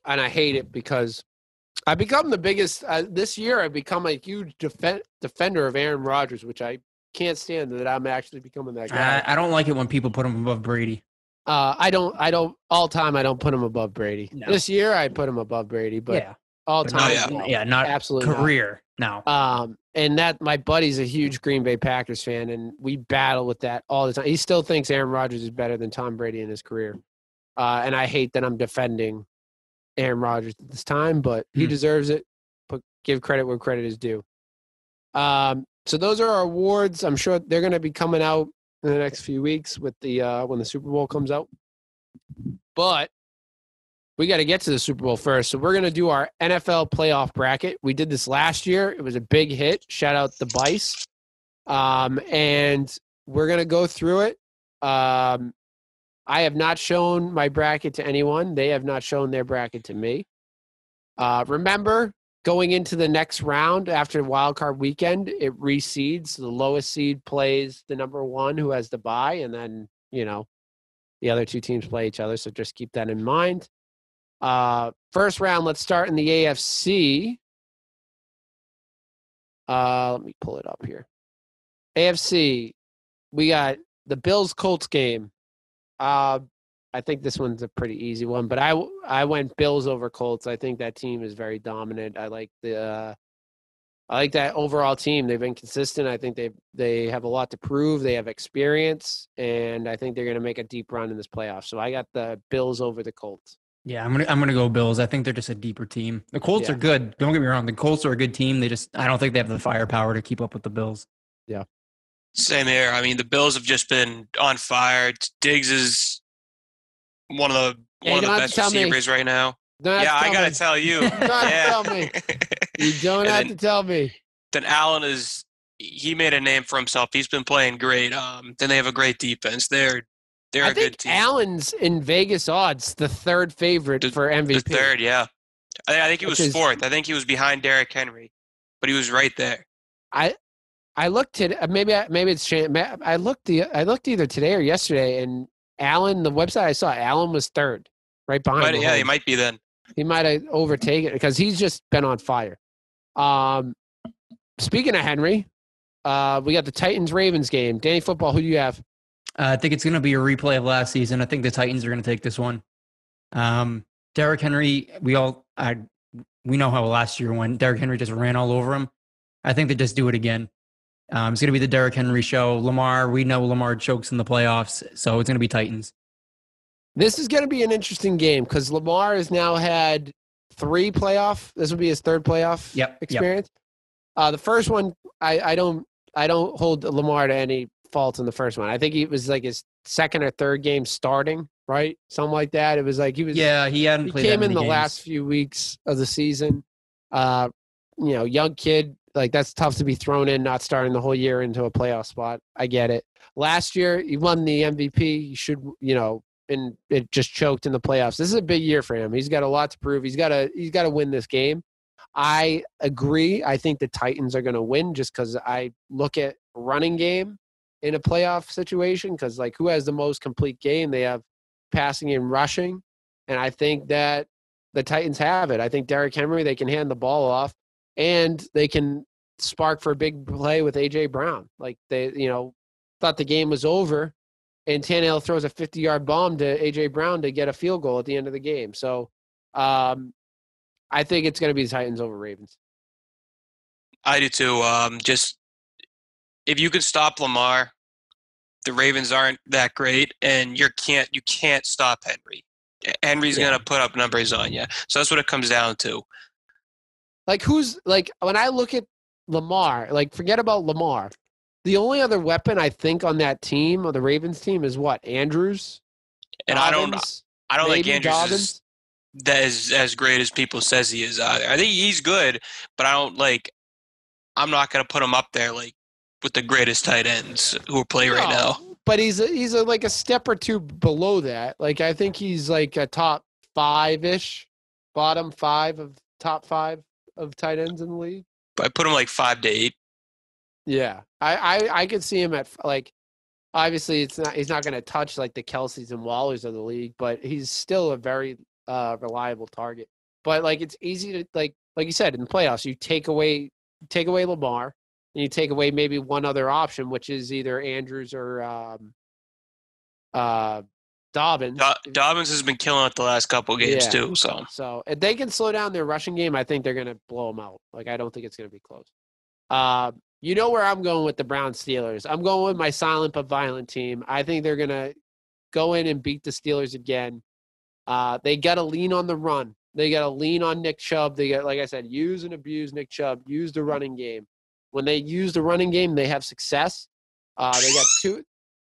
And I hate it because I become the biggest this year. I've become a huge defender of Aaron Rodgers, which I can't stand that I'm actually becoming that guy. I don't like it when people put him above Brady. I don't all time. I don't put him above Brady. No. This year I put him above Brady, but yeah. All time. Not absolutely career. Not. No. And that my buddy's a huge Green Bay Packers fan, and we battle with that all the time. He still thinks Aaron Rodgers is better than Tom Brady in his career. And I hate that I'm defending Aaron Rodgers at this time, but he deserves it. But give credit where credit is due. So those are our awards. I'm sure they're going to be coming out in the next few weeks with the when the Super Bowl comes out. But we got to get to the Super Bowl first. So we're going to do our NFL playoff bracket. We did this last year. It was a big hit. Shout out the Bice. And we're going to go through it. I have not shown my bracket to anyone. They have not shown their bracket to me. Remember, going into the next round after Wildcard Weekend, it reseeds. The lowest seed plays the #1 who has the bye, and then, the other two teams play each other. So just keep that in mind. First round, let's start in the AFC. Let me pull it up here. AFC, we got the Bills-Colts game. I think this one's a pretty easy one, but I went Bills over Colts. I think that team is very dominant. I like that overall team. They've been consistent. I think they have a lot to prove. They have experience, and I think they're going to make a deep run in this playoff. So I got the Bills over the Colts. Yeah, I'm gonna go Bills. I think they're just a deeper team. The Colts are good. Don't get me wrong. The Colts are a good team. I don't think they have the firepower to keep up with the Bills. Yeah. Same here. I mean, the Bills have just been on fire. Diggs is one of the best receivers right now. I gotta tell you. You don't have to tell me. You don't have to tell me. Then Allen he made a name for himself. He's been playing great. Then they have a great defense. They're a good team. Allen's in Vegas odds the third favorite for MVP. The third, yeah. I think he was fourth. I think he was behind Derrick Henry, but he was right there. I looked at maybe it's changed. I looked either today or yesterday, and Allen, the website I saw, Allen was third, right behind. He might be then. He might have overtaken it because he's just been on fire. Speaking of Henry, we got the Titans-Ravens game. Danny Football, who do you have? I think it's going to be a replay of last season. I think the Titans are going to take this one. Derrick Henry, we know how last year went. Derrick Henry just ran all over him. I think they just do it again. It's going to be the Derrick Henry show. Lamar, we know Lamar chokes in the playoffs, so it's going to be Titans. This is going to be an interesting game because Lamar has now had 3 playoff. This will be his third playoff experience. The first one, I don't hold Lamar to any fault in the first one. I think he was like his second or third game starting, right? Something like that. It was like he was. Yeah, he hadn't played. He came in the last few weeks of the season. Young kid. Like, that's tough to be thrown in, not starting the whole year into a playoff spot. I get it. Last year, he won the MVP. He should, and it just choked in the playoffs. This is a big year for him. He's got a lot to prove. He's got to win this game. I agree. I think the Titans are going to win just because I look at running game in a playoff situation because, like, who has the most complete game? They have passing and rushing, and I think that the Titans have it. I think Derrick Henry, they can hand the ball off. And they can spark for a big play with A.J. Brown. Like, they, thought the game was over, and Tannehill throws a 50-yard bomb to A.J. Brown to get a field goal at the end of the game. So I think it's going to be the Titans over Ravens. I do too. Just if you can stop Lamar, the Ravens aren't that great, and you can't stop Henry. Henry's going to put up numbers on you. So that's what it comes down to. Like, when I look at Lamar, like, forget about Lamar. The only other weapon I think on that team, or the Ravens team, is what? Andrews? And Dobbins? I don't think Andrews is as great as people says he is either. I think he's good, but I'm not going to put him up there, like, with the greatest tight ends who play right now. But he's like a step or two below that. Like, I think he's like a top 5-ish, bottom 5 of top 5. Of tight ends in the league. I put him like 5 to 8. Yeah. I could see him at, like, obviously he's not going to touch like the Kelce's and Wallers of the league, but he's still a very reliable target. But, like, it's easy to, like you said, in the playoffs, you take away Lamar and you take away maybe one other option, which is either Andrews or Dobbins. Dobbins has been killing it the last couple games too. So if they can slow down their rushing game, I think they're going to blow them out. Like, I don't think it's going to be close. Where I'm going with the Browns Steelers. I'm going with my silent but violent team. I think they're going to go in and beat the Steelers again. They got to lean on the run. They got to lean on Nick Chubb. They got, like I said, use and abuse Nick Chubb. Use the running game. When they use the running game, they have success. They got 2.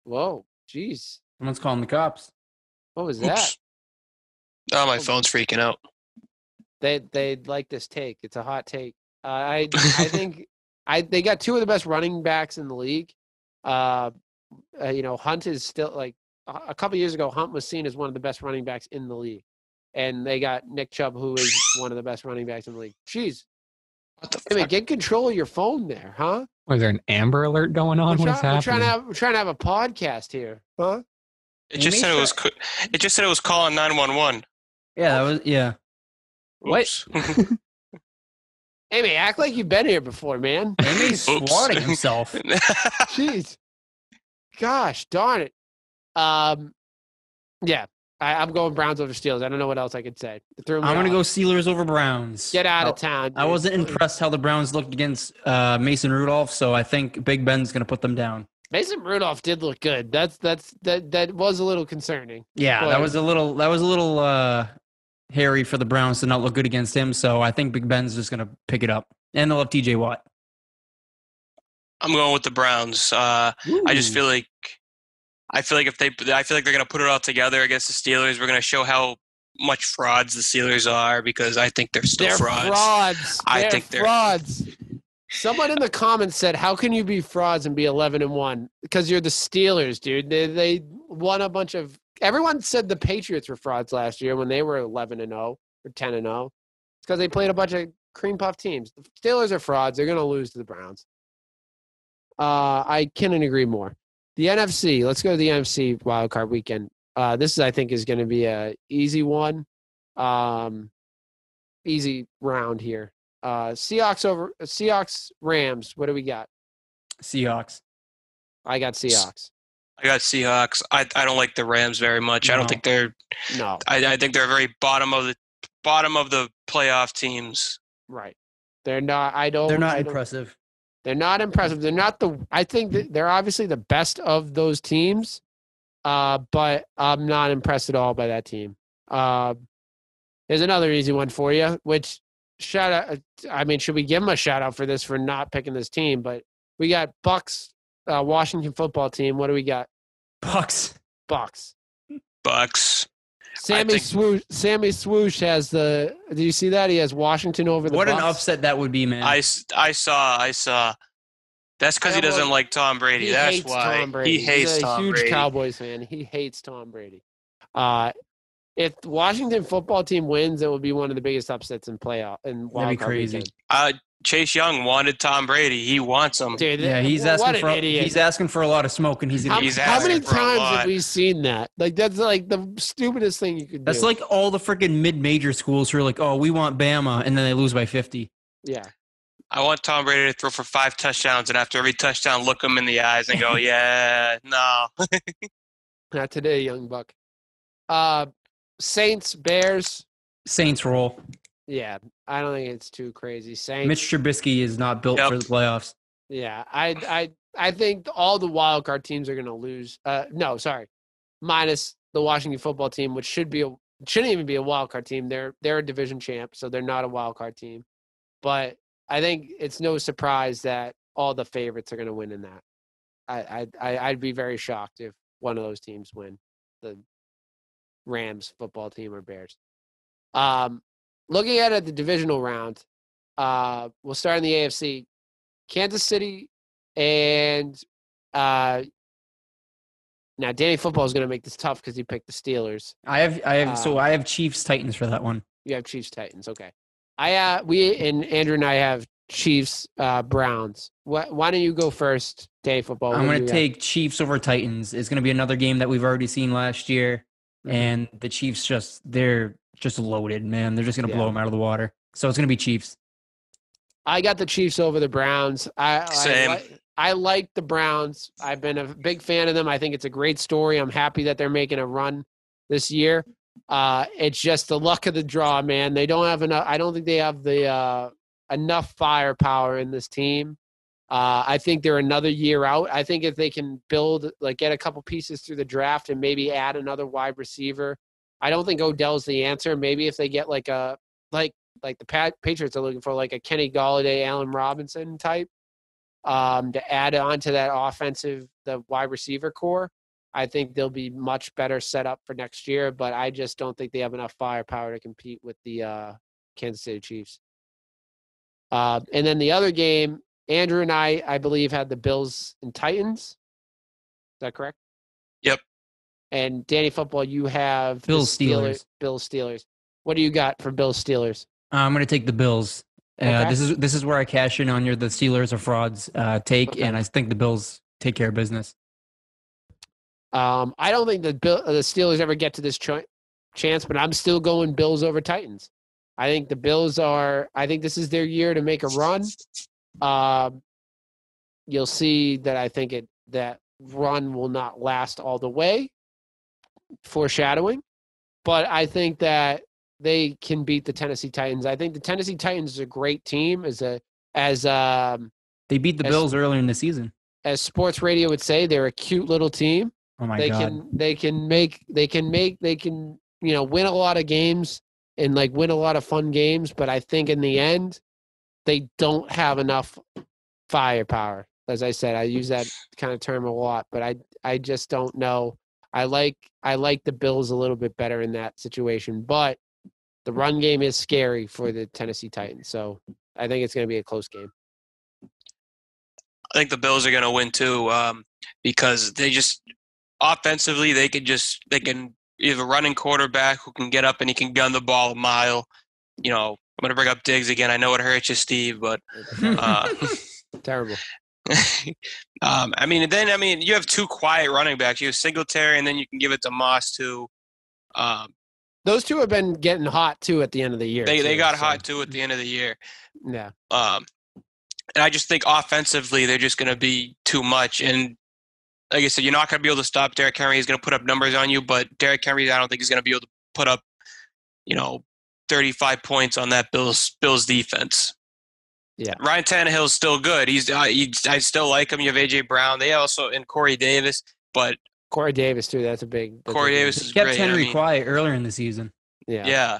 Whoa, jeez. Someone's calling the cops. What was that? Oh, my phone's freaking out. They like this take. It's a hot take. I think they got 2 of the best running backs in the league. Hunt is still, like, a couple years ago, Hunt was seen as one of the best running backs in the league, and they got Nick Chubb, who is one of the best running backs in the league. Jeez, what the fuck? Get control of your phone there, huh? Was there an Amber Alert going on? What's happening? We're trying to have a podcast here, huh? It just said it was calling 911. Yeah, that was What? Amy, act like you've been here before, man. Amy's swatting himself. Jeez. Gosh, darn it. Yeah, I'm going Browns over Steelers. I don't know what else I could say. I'm going to go Steelers over Browns. Get out of town, dude. I wasn't impressed how the Browns looked against Mason Rudolph, so I think Big Ben's going to put them down. Mason Rudolph did look good. That was a little concerning. Yeah, that was a little hairy for the Browns to not look good against him. So I think Big Ben's just going to pick it up. And they'll have TJ Watt. I'm going with the Browns. I just feel like if they're going to put it all together against the Steelers. We're going to show how much frauds the Steelers are because I think they're still frauds. I think they're frauds. Someone in the comments said, "How can you be frauds and be 11-1?" Because you're the Steelers, dude. They won a bunch of. Everyone said the Patriots were frauds last year when they were 11-0 or 10-0. It's because they played a bunch of cream puff teams. The Steelers are frauds. They're going to lose to the Browns. I couldn't agree more. The NFC. Let's go to the Nfc Wildcard Weekend. This I think is going to be a easy one. Easy round here. Seahawks, Rams. What do we got? Seahawks. I got Seahawks. I don't like the Rams very much. No. I don't think they're. No. I think they're very bottom of the playoff teams. Right. They're not. They're not impressive. They're not impressive. They're not I think that they're obviously the best of those teams. But I'm not impressed at all by that team. Here's another easy one for you, which shout out. I mean, should we give them a shout out for this for not picking this team? But we got Bucks, Washington football team. What do we got? Bucks. Sammy Swoosh has the. Do you see that? He has Washington over the. What Bucks. an upset that would be, man. I saw. That's because he doesn't like Tom Brady. That's why he hates Tom Brady. He's a huge Cowboys fan. He hates Tom Brady. If the Washington football team wins, it will be one of the biggest upsets in playoff and wild That'd be card crazy. weekend. Chase Young wanted Tom Brady. He wants him. Dude, yeah, he's asking for a lot of smoke, and how many times have we seen that? Like that's like the stupidest thing you could do. That's like all the freaking mid-major schools who are like, "Oh, we want Bama," and then they lose by 50. Yeah. I want Tom Brady to throw for 5 touchdowns, and after every touchdown, look him in the eyes and go, "Yeah, no." Not today, young buck. Saints, Bears. Saints roll. Yeah, I don't think it's too crazy. Saints. Mitch Trubisky is not built for the playoffs. Yeah, I think all the wild card teams are going to lose. No, sorry, minus the Washington football team, which shouldn't even be a wild card team. They're a division champ, so they're not a wild card team. But I think it's no surprise that all the favorites are going to win in that. I'd be very shocked if one of those teams win, the Rams football team or Bears. Looking at the divisional round, we'll start in the AFC. Kansas City and now Danny Football is going to make this tough because he picked the Steelers. I have Chiefs Titans for that one. You have Chiefs Titans, okay. Andrew and I have Chiefs Browns. Why don't you go first, Danny Football? I'm going to take Chiefs over Titans. It's going to be another game that we've already seen last year, and the Chiefs they're just loaded, man. They're just going to blow them out of the water. So it's going to be Chiefs. I got the Chiefs over the Browns. Same. I like the Browns. I've been a big fan of them. I think it's a great story. I'm happy that they're making a run this year. It's just the luck of the draw, man. They don't have enough. I don't think they have the enough firepower in this team. I think they're another year out. I think if they can get a couple pieces through the draft and maybe add another wide receiver. I don't think Odell's the answer. Maybe if they get like the Patriots are looking for like a Kenny Golladay, Allen Robinson type to add on to that the wide receiver core. I think they'll be much better set up for next year, but I just don't think they have enough firepower to compete with the Kansas City Chiefs. And then the other game, Andrew and I believe, had the Bills and Titans. Is that correct? Yep. And Danny Football, you have Bills Steelers. Bills Steelers. What do you got for Bills Steelers? I'm going to take the Bills. Okay. This is where I cash in on the Steelers are frauds and I think the Bills take care of business. I don't think the Steelers ever get to this chance, but I'm still going Bills over Titans. I think the Bills I think this is their year to make a run. You'll see that I think that run will not last all the way, foreshadowing, but I think that they can beat the Tennessee Titans. I think the Tennessee Titans is a great team. They beat the Bills earlier in the season. As sports radio would say, they're a cute little team. Oh my God. They can win a lot of games. and like win a lot of fun games, but I think in the end they don't have enough firepower. As I said, I use that kind of term a lot, but I just don't know. I like the Bills a little bit better in that situation, but the run game is scary for the Tennessee Titans. So I think it's going to be a close game. I think the Bills are going to win too, because they just offensively they can have a running quarterback who can get up and he can gun the ball a mile. I'm going to bring up Diggs again. I know it hurts you, Steve, but terrible. You have two quiet running backs. You have Singletary, and then you can give it to Moss too. Those two have been getting hot too at the end of the year. They got hot too at the end of the year. Yeah. And I just think offensively they're just going to be too much. And like I said, you're not going to be able to stop Derrick Henry. He's going to put up numbers on you, but Derrick Henry, I don't think he's going to be able to put up, 35 points on that Bills defense. Yeah. Ryan Tannehill's still good. I still like him. You have A.J. Brown. They also, and Corey Davis, but Corey Davis too. That's a big. Corey Davis is kept great. Henry quiet earlier in the season. Yeah. Yeah.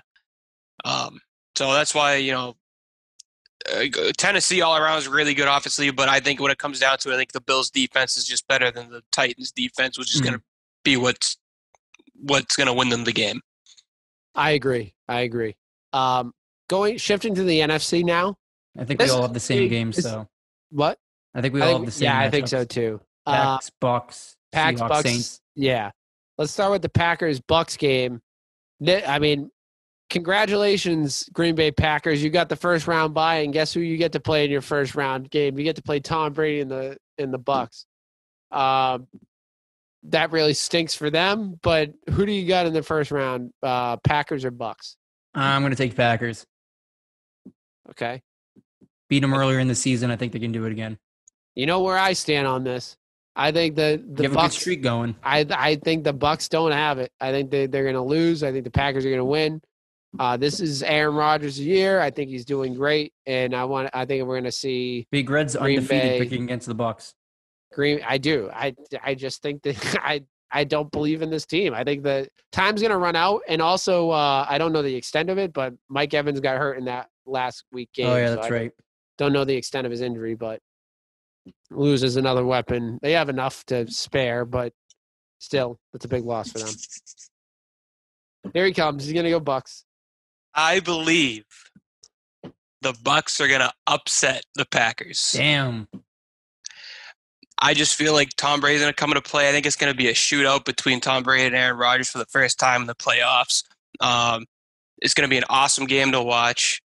So that's why, Tennessee all around is really good offensively, but I think when it comes down to it, I think the Bills defense is just better than the Titans defense, which is going to be what's going to win them the game. I agree. Shifting to the NFC now. I think we all have the same games, so. What? I think we all have the same matchups. I think so too. Packs, Bucks, Seahawks, Bucks, Saints. Yeah. Let's start with the Packers-Bucks game. Congratulations, Green Bay Packers. You got the first round bye, and guess who you get to play in your first round game? You get to play Tom Brady in the Bucks. That really stinks for them, but who do you got in the first round, Packers or Bucks? I'm going to take Packers. Okay. Beat them earlier in the season. I think they can do it again. You know where I stand on this. I think the you have Bucks, a good streak going. I think the Bucks don't have it. I think they're going to lose. I think the Packers are going to win. This is Aaron Rodgers' year. I think he's doing great, and I think we're going to see Big Red's undefeated picking against the Bucks. I do. I just think that I don't believe in this team. I think the time's going to run out, and also I don't know the extent of it, but Mike Evans got hurt in that last week game. Oh yeah, that's right. Don't know the extent of his injury, but loses another weapon. They have enough to spare, but still, that's a big loss for them. Here he comes. He's going to go Bucks. I believe the Bucks are going to upset the Packers. Damn. I just feel like Tom Brady's going to come into play. I think it's going to be a shootout between Tom Brady and Aaron Rodgers for the first time in the playoffs. It's going to be an awesome game to watch.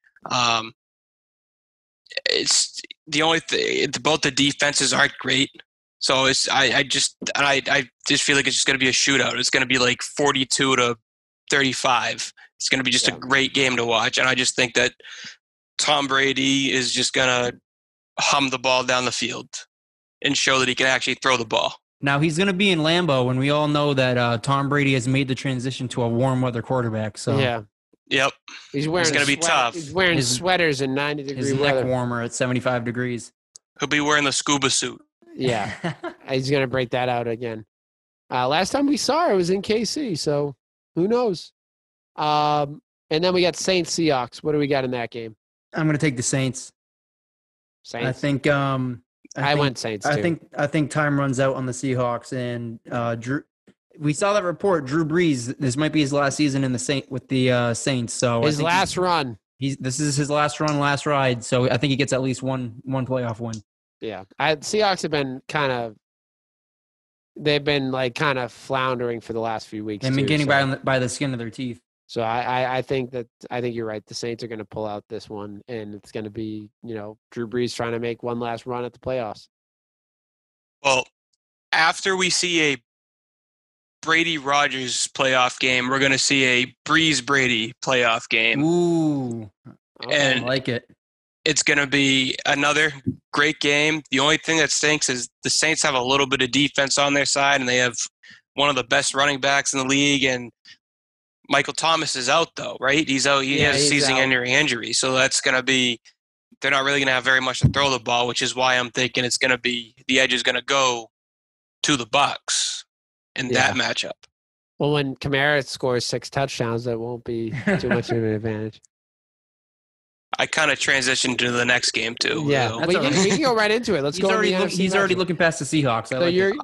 It's the only thing. Both the defenses aren't great, so I just feel like it's just going to be a shootout. It's going to be like 42-35. It's going to be just a great game to watch, and I just think that Tom Brady is just going to hum the ball down the field and show that he can actually throw the ball. Now he's going to be in Lambeau, and we all know that Tom Brady has made the transition to a warm weather quarterback. So yeah. Yep. It's going to be tough. He's wearing sweaters in 90-degree weather. His neck warmer at 75 degrees. He'll be wearing the scuba suit. Yeah. He's going to break that out again. Last time we saw her was in KC, so who knows? And then we got Saints Seahawks. What do we got in that game? I'm going to take the Saints. Saints? I think I went Saints too. I think time runs out on the Seahawks, and Drew. We saw that report. Drew Brees. This might be his last season in the Saints. So his last run. This is his last run, last ride. So I think he gets at least one playoff win. Yeah, Seahawks have been they've been kind of floundering for the last few weeks. They've been getting by the skin of their teeth. So I think you're right. The Saints are going to pull out this one, and it's going to be Drew Brees trying to make one last run at the playoffs. Well, after we see a Brady Rodgers playoff game, we're going to see a Brees Brady playoff game. Ooh, and I like it. It's going to be another great game. The only thing that stinks is the Saints have a little bit of defense on their side, and they have one of the best running backs in the league. And Michael Thomas is out, though, right? He's out. He has a season-ending injury, so that's going to be. They're not really going to have very much to throw the ball, which is why I'm thinking it's going to be the edge is going to go to the Bucs in that matchup. Well, when Kamara scores 6 touchdowns, that won't be too much of an advantage. I kind of transitioned to the next game too. Yeah, we can go right into it. Let's go. He's already looking past the Seahawks.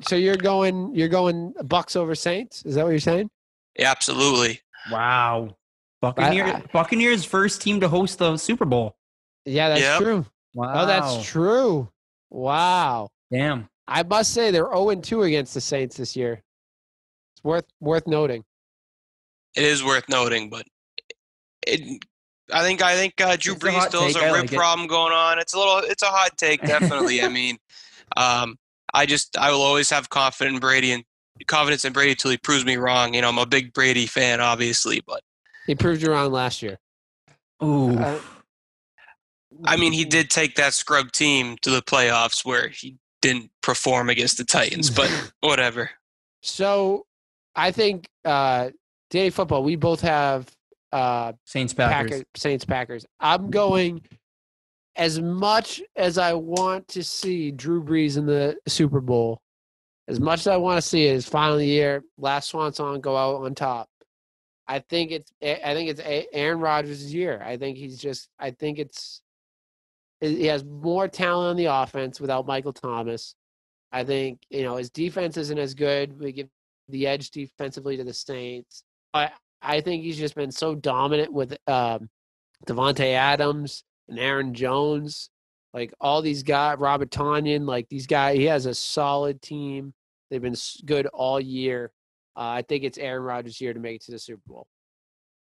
So you're going Bucks over Saints? Is that what you're saying? Yeah, absolutely. Wow. Buccaneers first team to host the Super Bowl. Yeah, that's true. Wow. Oh, that's true. Wow. Damn. I must say they're 0-2 against the Saints this year. It's worth noting. It is worth noting, but I think Drew Brees still has a rib problem going on. It's a hot take, definitely. I mean, I will always have confidence in Brady until he proves me wrong. You know, I'm a big Brady fan, obviously, but he proved you wrong last year. Ooh. I mean, he did take that scrub team to the playoffs where he didn't perform against the Titans, but whatever. So, I think Danny Football, we both have Saints Packers. I'm going, as much as I want to see Drew Brees in the Super Bowl, as much as I want to see it his final year, last swan song, go out on top. I think it's Aaron Rodgers' year. He has more talent on the offense without Michael Thomas. I think, his defense isn't as good. We give the edge defensively to the Saints. I think he's just been so dominant with Devontae Adams and Aaron Jones, like all these guys, Robert Tonyan, like these guys. He has a solid team. They've been good all year. I think it's Aaron Rodgers' year to make it to the Super Bowl.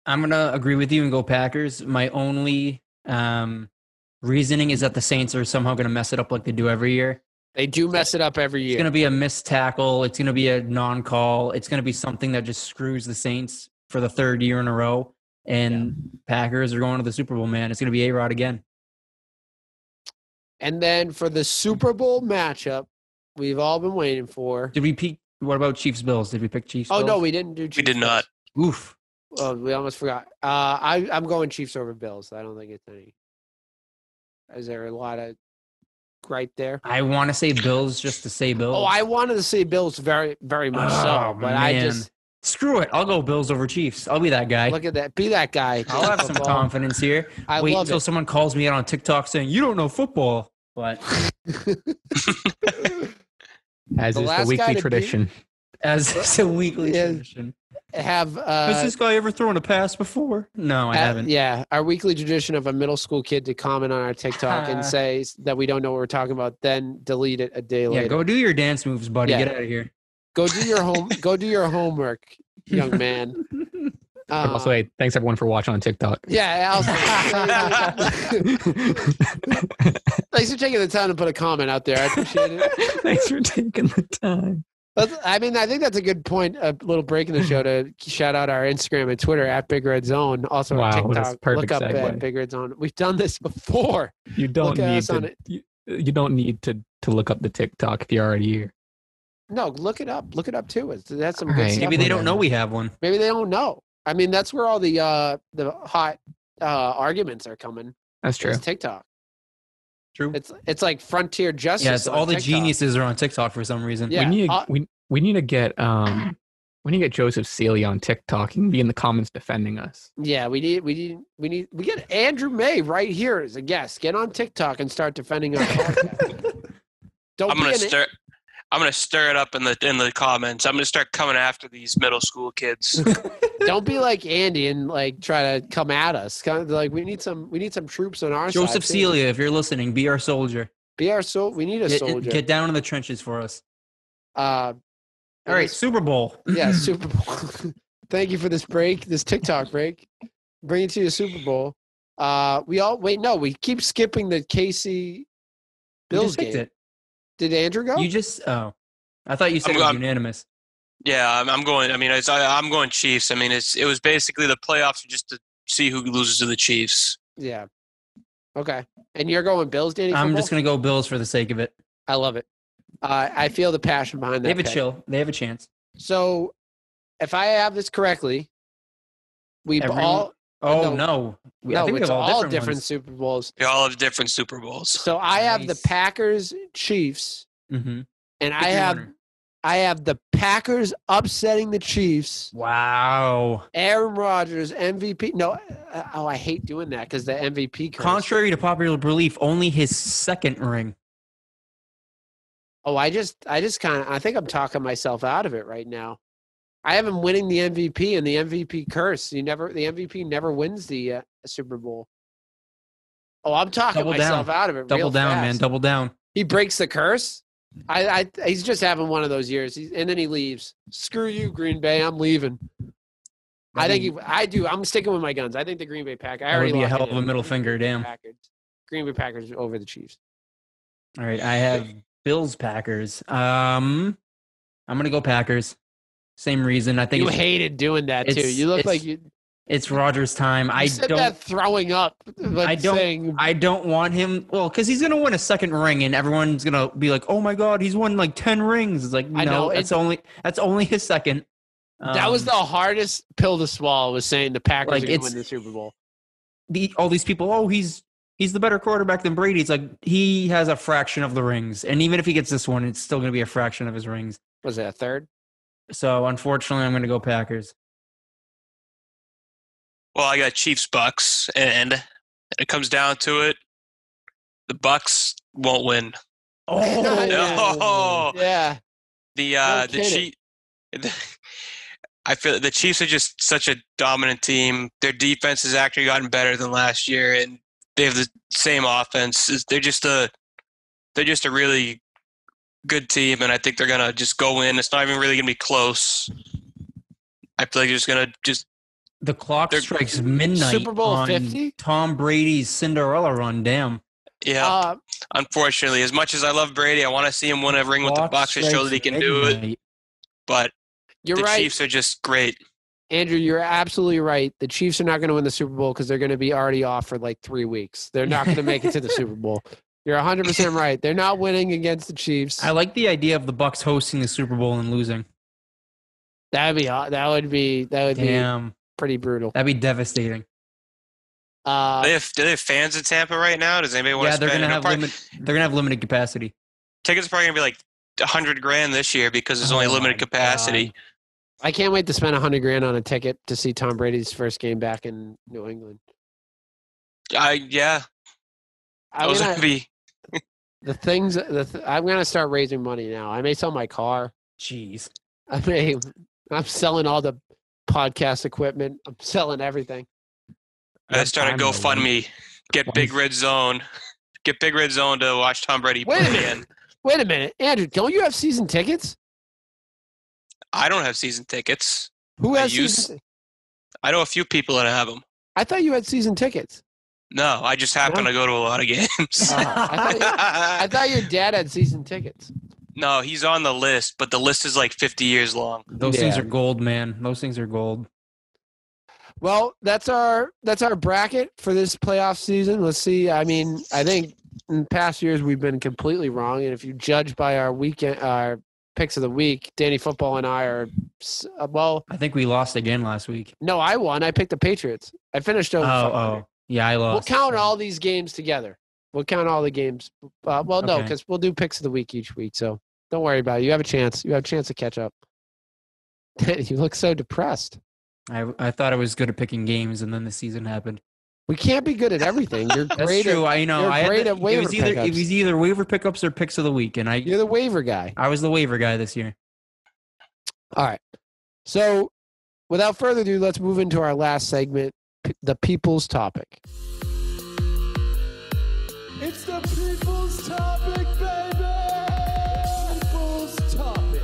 I'm going to agree with you and go Packers. My only reasoning is that the Saints are somehow going to mess it up like they do every year. They do mess it up every year. It's going to be a missed tackle. It's going to be a non-call. It's going to be something that just screws the Saints for the third year in a row. And Packers are going to the Super Bowl, man. It's going to be A-Rod again. And then for the Super Bowl matchup, we've all been waiting for. What about Chiefs-Bills? Did we pick Chiefs-Bills? Oh, no, we didn't do Chiefs. We did not. Oof. Oh, we almost forgot. I'm going Chiefs over Bills. I don't think it's any. Is there a lot of right there? I want to say Bills just to say Bills. Oh, I wanted to say Bills very, very much so. But man. Screw it. I'll go Bills over Chiefs. I'll be that guy. Look at that. Be that guy. I'll have some confidence here. Wait until someone calls me out on TikTok saying, you don't know football. But as is the weekly tradition. As is a weekly tradition. Has this guy ever thrown a pass before? No, I haven't. Yeah, our weekly tradition of a middle school kid to comment on our TikTok and say that we don't know what we're talking about, then delete it a day later. Yeah, go do your dance moves, buddy. Get out of here. Go do your homework, young man. Also, hey, thanks everyone for watching on TikTok. Yeah, thanks for taking the time to put a comment out there. I appreciate it. Thanks for taking the time. I think that's a good point. A little break in the show to shout out our Instagram and Twitter at Big Red Zone. Also on TikTok. Look up at Big Red Zone. We've done this before. You don't need to look up the TikTok if you're already here. No, look it up. Look it up too. That's some good stuff. Maybe they don't know we have one. Maybe they don't know. I mean, that's where all the hot arguments are coming. That's true. It's TikTok. True. It's like frontier justice. Yes, all the geniuses are on TikTok for some reason. Yeah. We need to get Joseph Seeley on TikTok and be in the comments defending us. Yeah, we get Andrew May right here as a guest. Get on TikTok and start defending our podcast. I'm gonna stir it up in the comments. I'm gonna start coming after these middle school kids. Don't be like Andy and like try to come at us. Kind of like we need some troops on our side. Joseph Celia, if you're listening, be our soldier. Be our soldier. We need a soldier. Get down in the trenches for us. All right, Super Bowl. Yeah, Super Bowl. Thank you for this break, this TikTok break. Bring it to the Super Bowl. We keep skipping the KC Bills game. It. Did Andrew go? I thought you said it was unanimous. Yeah, I'm going. I mean, I'm going Chiefs. I mean, it was basically the playoffs just to see who loses to the Chiefs. Yeah. Okay. And you're going Bills, Danny? I'm just going to go Bills for the sake of it. I love it. I feel the passion behind that. They have a chance. So, if I have this correctly, we all. Oh no! I think we have all different Super Bowls. We all have different Super Bowls. So I have the Packers, Chiefs, mm-hmm. and I have I have the Packers upsetting the Chiefs. Wow. Aaron Rodgers, MVP. No, I hate doing that because the MVP curse. Contrary to popular belief, only his second ring. Oh, I think I'm talking myself out of it right now. I have him winning the MVP and the MVP curse. The MVP never wins the Super Bowl. Oh, I'm talking myself out of it. Double down, man. Double down. He breaks the curse. He's just having one of those years, and then he leaves. Screw you, Green Bay. I'm leaving. I'm sticking with my guns. I think the Green Bay Packers. That would be a hell of a middle finger. Damn. Green Bay Packers over the Chiefs. All right, I have Bills Packers. I'm gonna go Packers. Same reason. I think you hated doing that too. You look like you. It's Rodgers' time. I said that throwing up. I don't want him. Well, because he's gonna win a second ring, and everyone's gonna be like, "Oh my God, he's won like 10 rings." It's like, no, that's only his second. That was the hardest pill to swallow. Was saying the Packers are gonna win the Super Bowl. All these people. He's the better quarterback than Brady. It's like he has a fraction of the rings, and even if he gets this one, it's still gonna be a fraction of his rings. Was it a third? So unfortunately, I'm gonna go Packers. Well, I got Chiefs Bucks, and it comes down to it. The Bucks won't win. Oh no! Yeah. I feel the Chiefs are just such a dominant team. Their defense has actually gotten better than last year, and they have the same offense. They're just a really good team, and I think they're gonna just go in. It's not even really gonna be close. I feel like they're just gonna just. The clock strikes midnight. Super Bowl 50? Tom Brady's Cinderella run. Damn. Yeah. Unfortunately, as much as I love Brady, I want to see him win a ring with the Bucs to show that he can do it. But the Chiefs are just great. Andrew, you're absolutely right. The Chiefs are not going to win the Super Bowl because they're going to be already off for like 3 weeks. They're not going to make it to the Super Bowl. You're 100% right. They're not winning against the Chiefs. I like the idea of the Bucs hosting the Super Bowl and losing. That would be pretty brutal. That'd be devastating. Do they have fans in Tampa right now? Does anybody want to spend? They're gonna have limited capacity. Tickets are probably gonna be like $100,000 this year because there's only limited capacity. God. I can't wait to spend $100,000 on a ticket to see Tom Brady's first game back in New England. Yeah. Those would be I'm gonna start raising money now. I may sell my car. Jeez. I'm selling all the podcast equipment. I'm selling everything. I started GoFundMe. Get Big Red Zone. Get Big Red Zone to watch Tom Brady play again. Wait a minute, Andrew. Don't you have season tickets? I don't have season tickets. Who has season? I know a few people that have them. I thought you had season tickets. No, I just happen to go to a lot of games. I thought your dad had season tickets. No, he's on the list, but the list is like 50 years long. Those things are gold, man. Those things are gold. Well, that's our bracket for this playoff season. Let's see. I mean, I think in past years we've been completely wrong, and if you judge by our picks of the week, Danny Football and I are I think we lost again last week. No, I won. I picked the Patriots. I finished over. Oh, yeah, I lost. We'll count all these games together. We'll count all the games. No, because we'll do picks of the week each week. So don't worry about it. You have a chance. You have a chance to catch up. You look so depressed. I thought I was good at picking games, and then the season happened. We can't be good at everything. You're That's great. True. I know. You're great at waiver pickups. It was either waiver pickups or picks of the week, and you're the waiver guy. I was the waiver guy this year. All right. So, without further ado, let's move into our last segment, the people's topic. It's the people's topic, baby. People's topic.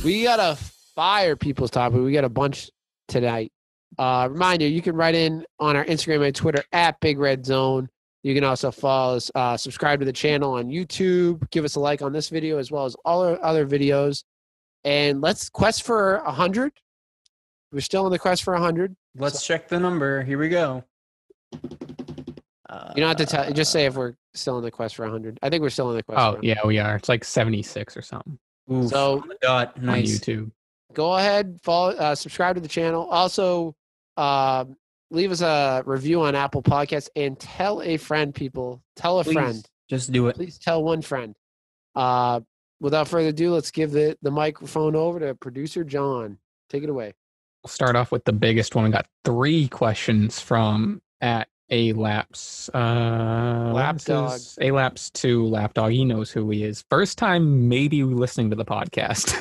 We got a fire people's topic. We got a bunch tonight. Reminder, you can write in on our Instagram and Twitter at Big Red Zone. You can also follow us, subscribe to the channel on YouTube, give us a like on this video as well as all our other videos. And let's quest for 100. We're still in the quest for 100. Let's check the number. Here we go. You don't have to tell. Just say if we're still in the quest for 100. I think we're still in the quest. Oh, yeah, we are. It's like 76 or something. Oof, so nice. On YouTube. Go ahead, follow, subscribe to the channel. Also, leave us a review on Apple Podcasts and tell a friend, people. Tell a friend. Just do it. Please tell one friend. Without further ado, let's give the microphone over to producer John. Take it away. We'll start off with the biggest one. We got 3 questions from at Alaps. Lapdog. Alaps to Lapdog. He knows who he is. First time maybe listening to the podcast.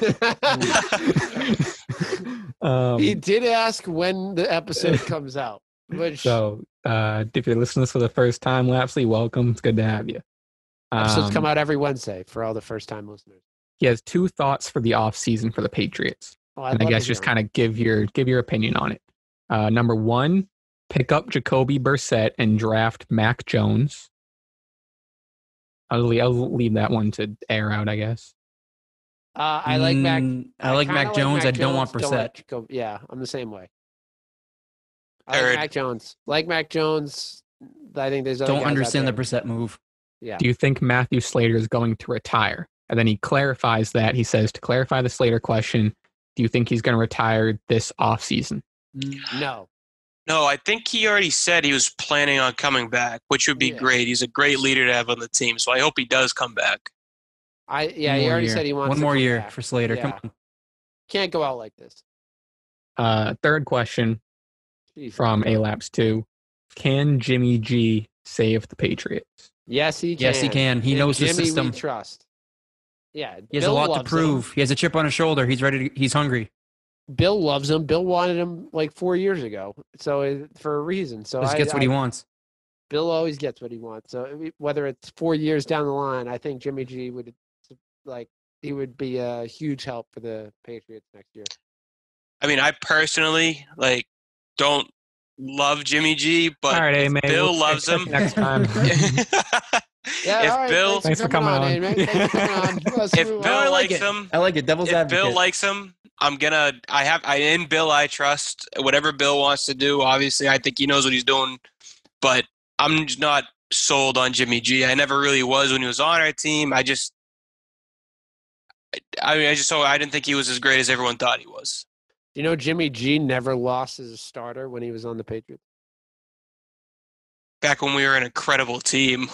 He did ask when the episode comes out. So if you're listening to this for the first time, Lapsley, welcome. It's good to have you. Episodes come out every Wednesday for all the first-time listeners. He has 2 thoughts for the off-season for the Patriots. And I guess just kind of give your opinion on it. Number 1, pick up Jacoby Brissett and draft Mac Jones. I'll leave that one to air out, I guess. I like Mac. I like Mac Jones. I don't want Brissett. Yeah, I'm the same way. I like Mac Jones. Like Mac Jones. I think there's other don't guys understand out the there. Brissett move. Yeah. Do you think Matthew Slater is going to retire? And then he clarifies that. He says, to clarify the Slater question, do you think he's going to retire this offseason? No. No, I think he already said he was planning on coming back, which would be great. He's a great leader to have on the team, so I hope he does come back. He already said he wants one more year back. for Slater. Yeah. Come on. Can't go out like this. Third question from Alaps 2. Can Jimmy G save the Patriots? Yes, he can. Yes, he can. He knows Jimmy, the system. we trust. Yeah, He has a lot to prove. He has a chip on his shoulder. He's ready. He's hungry. Bill loves him. Bill wanted him like 4 years ago, so for a reason. So He gets what he wants. Bill always gets what he wants. So whether it's 4 years down the line, I think Jimmy G would he would be a huge help for the Patriots next year. I mean, I personally don't love Jimmy G, but all right, if Bill loves him next time. If Bill, thanks for coming on. If Bill likes him, I like it. Devil's advocate. If Bill likes him, in Bill I trust. Whatever Bill wants to do, obviously, I think he knows what he's doing. But I'm just not sold on Jimmy G. I never really was when he was on our team. I didn't think he was as great as everyone thought he was. You know, Jimmy G never lost as a starter when he was on the Patriots. Back when we were an incredible team.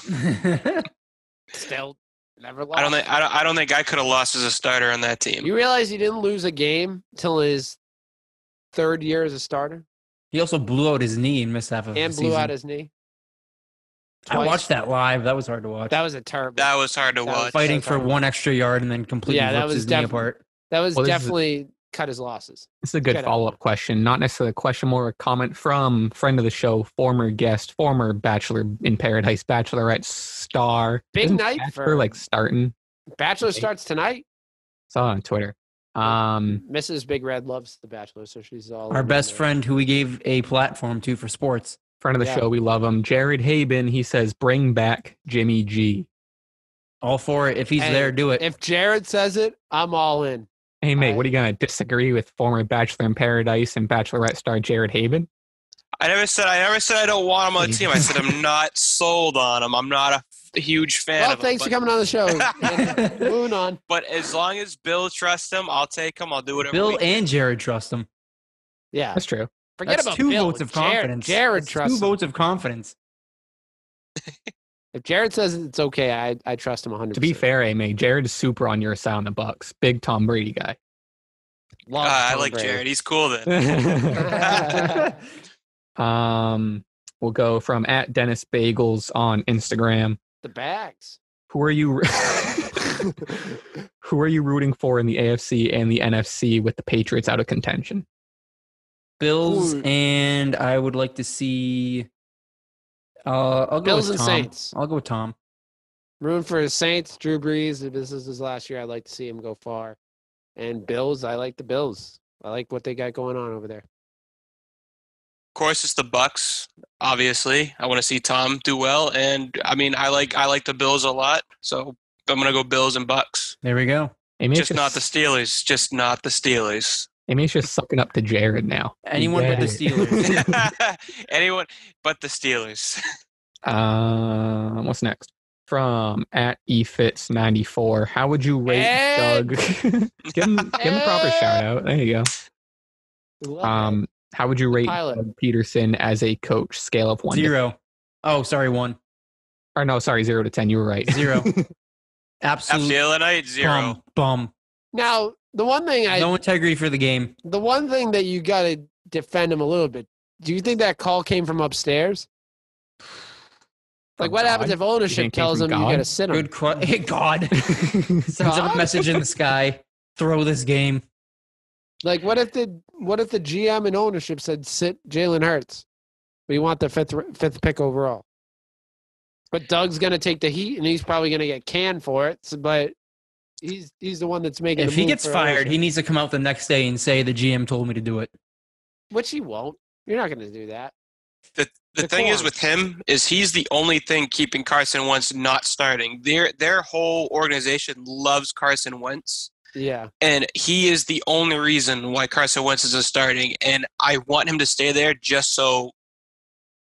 Still never lost. I don't think I could have lost as a starter on that team. You realize he didn't lose a game till his 3rd year as a starter? He also blew out his knee and missed half of the season. And blew out his knee. I watched that live. That was hard to watch. That was terrible. That was hard to watch. Fighting for 1 extra yard and then completely rips his knee apart. That was definitely cut his losses. This is a good follow-up question. Not necessarily a question, more a comment from friend of the show, former guest, former Bachelor in Paradise, Bachelorette star. Big Isn't night for starting. Bachelor starts tonight. Saw on Twitter. Mrs. Big Red loves The Bachelor, so she's all our best friend who we gave a platform to for sports. Friend of the show, we love him. Jared Haben, he says, bring back Jimmy G. All for it. If he's there, do it. If Jared says it, I'm all in. Hey, mate, what are you going to disagree with former Bachelor in Paradise and Bachelorette star Jared Haben? I never said I don't want him on the team. I said I'm not sold on him. I'm not a huge fan of him. Well, thanks for coming on the show. Moving on. But as long as Bill trusts him, I'll take him. I'll do whatever. Bill and Jared trust him. Yeah. That's true. Forget about 2 Bill. votes of confidence. Jared trusts 2 votes of confidence. If Jared says it's okay, I trust him 100%. To be fair, Amy, Jared is super on your side on the Bucks. Big Tom Brady guy. I like Brady. Jared. He's cool then. We'll go from at Dennis Bagels on Instagram. The bags. Who are you rooting for in the AFC and the NFC with the Patriots out of contention? Bills, and I would like to see. I'll go Bills with and Tom. Saints. I'll go with Tom. Rooting for the Saints, Drew Brees. If this is his last year, I'd like to see him go far. And Bills, I like the Bills. I like what they got going on over there. Of course, it's the Bucks. Obviously, I want to see Tom do well, and I mean, I like the Bills a lot. So I'm gonna go Bills and Bucks. There we go. Just not the Steelers. Just not the Steelers. Amy's just sucking up to Jared now. Anyone but the Steelers. Anyone but the Steelers. What's next? From at eFits94. How would you rate Doug? give him the proper shout out. There you go. How would you rate Doug Peterson as a coach? Scale of 1 to 0. Oh, sorry, 1. Or no, sorry, 0 to 10. You were right. 0. Absolute Jaylenite, 0. Bum. Now, the one thing no integrity for the game. The one thing that you got to defend him a little bit. Do you think that call came from upstairs? Like, what happens if ownership tells him you got to sit him? Good question. God. Sends him a message in the sky. Throw this game. Like, what if the GM and ownership said sit Jalen Hurts? We want the fifth pick overall. But Doug's going to take the heat, and he's probably going to get canned for it. So, but he's the one that's making. If he gets fired, he needs to come out the next day and say the GM told me to do it. Which he won't. You're not going to do that. The thing is with him is he's the only thing keeping Carson Wentz not starting. Their whole organization loves Carson Wentz. Yeah. And he is the only reason why Carson Wentz isn't starting. And I want him to stay there just so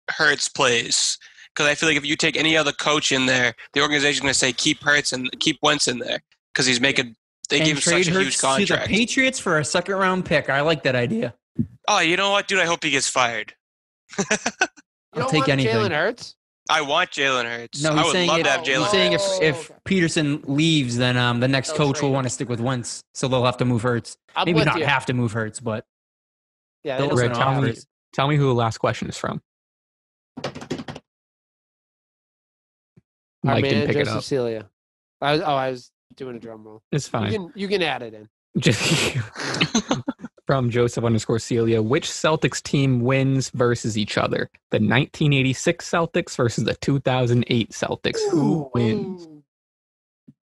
Hurts plays. Because I feel like if you take any other coach in there, the organization is going to say keep Hurts and keep Wentz in there because he's making. They give him such a huge contract. To the Patriots for a second-round pick. I like that idea. Oh, you know what, dude? I hope he gets fired. I'll take anything. Jalen Hurts? I want Jalen Hurts. No, I would love to have Jalen Hurts. He's saying if Peterson leaves, then the next coach will want to stick with Wentz, so they'll have to move Hurts. Maybe not have to move Hurts, but yeah. Tell me who the last question is from. Our Mike didn't pick it up. Cecilia. I was doing a drum roll. It's fine. You can add it in. Just from Joseph_Celia, which Celtics team wins versus each other? The 1986 Celtics versus the 2008 Celtics. Who wins?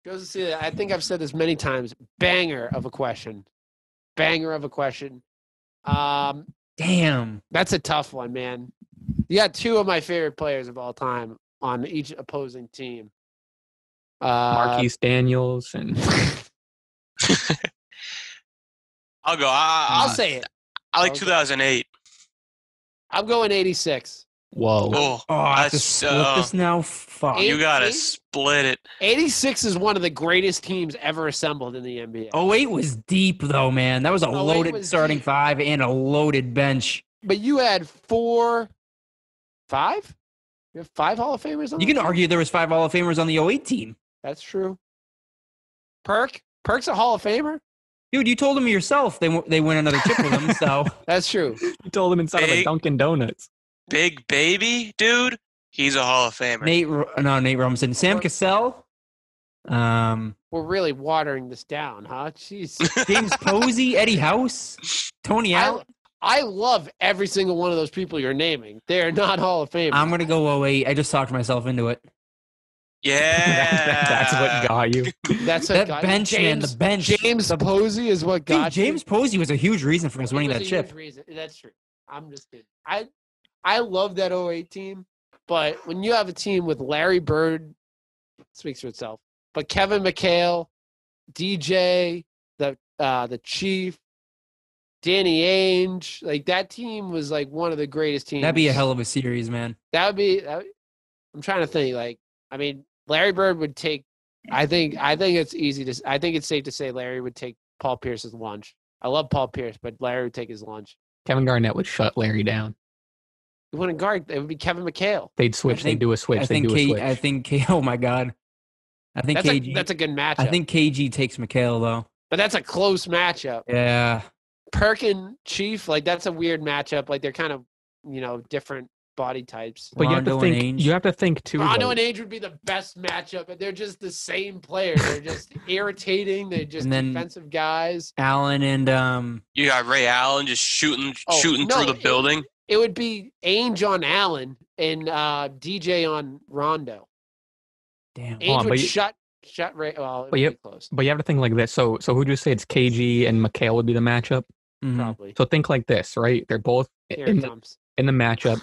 Joseph Celia, I think I've said this many times. Banger of a question. Damn. That's a tough one, man. You got two of my favorite players of all time on each opposing team. Marquise Daniels and... I'll go. I'll say it. I like 2008. I'm going 86. Whoa. I have to split this now? Fuck. You got to split it. 86 is one of the greatest teams ever assembled in the NBA. 08 was deep, though, man. That was a loaded starting five and a loaded bench. But you had five? You have 5 Hall of Famers on You can argue there was 5 Hall of Famers on the 08 team. That's true. Perk's a Hall of Famer? Dude, you told him yourself they win another chip with him, so. That's true. You told him inside of a Dunkin' Donuts. Big Baby, dude, he's a Hall of Famer. Nate Robinson. Sam Cassell. We're really watering this down, huh? Jeez. James Posey, Eddie House, Tony Allen. I love every single one of those people you're naming. They are not Hall of Famers. I'm going to go 08. I just talked myself into it. Yeah. That's what got you. That's that bench, man. The bench. James Posey is what got you. James Posey was a huge reason for us winning that chip. That's true. I'm just kidding. I love that 08 team, but when you have a team with Larry Bird, it speaks for itself. But Kevin McHale, DJ, the Chief, Danny Ainge, like that team was like one of the greatest teams. That'd be a hell of a series, man. I'm trying to think. Like, I mean, Larry Bird would take. I think it's safe to say Larry would take Paul Pierce's lunch. I love Paul Pierce, but Larry would take his lunch. Kevin Garnett would shut Larry down. He wouldn't guard. It would be Kevin McHale. They'd switch. They'd do a switch. Oh my God. KG. That's a good matchup. I think KG takes McHale though. But that's a close matchup. Yeah. Perkin Chief, like that's a weird matchup. Like they're kind of, different body types. But you have to think too. Rondo and Ainge would be the best matchup, but they're just the same players. They're just irritating. They're just defensive guys. Allen and you got Ray Allen just shooting through the building. It would be Ainge on Allen and DJ on Rondo. Damn. Ainge would shut Ray. Well, it would be close. But you have to think like this. So who'd you say it's KG and McHale would be the matchup? Mm-hmm. Probably. So think like this, right? They're both in the matchup.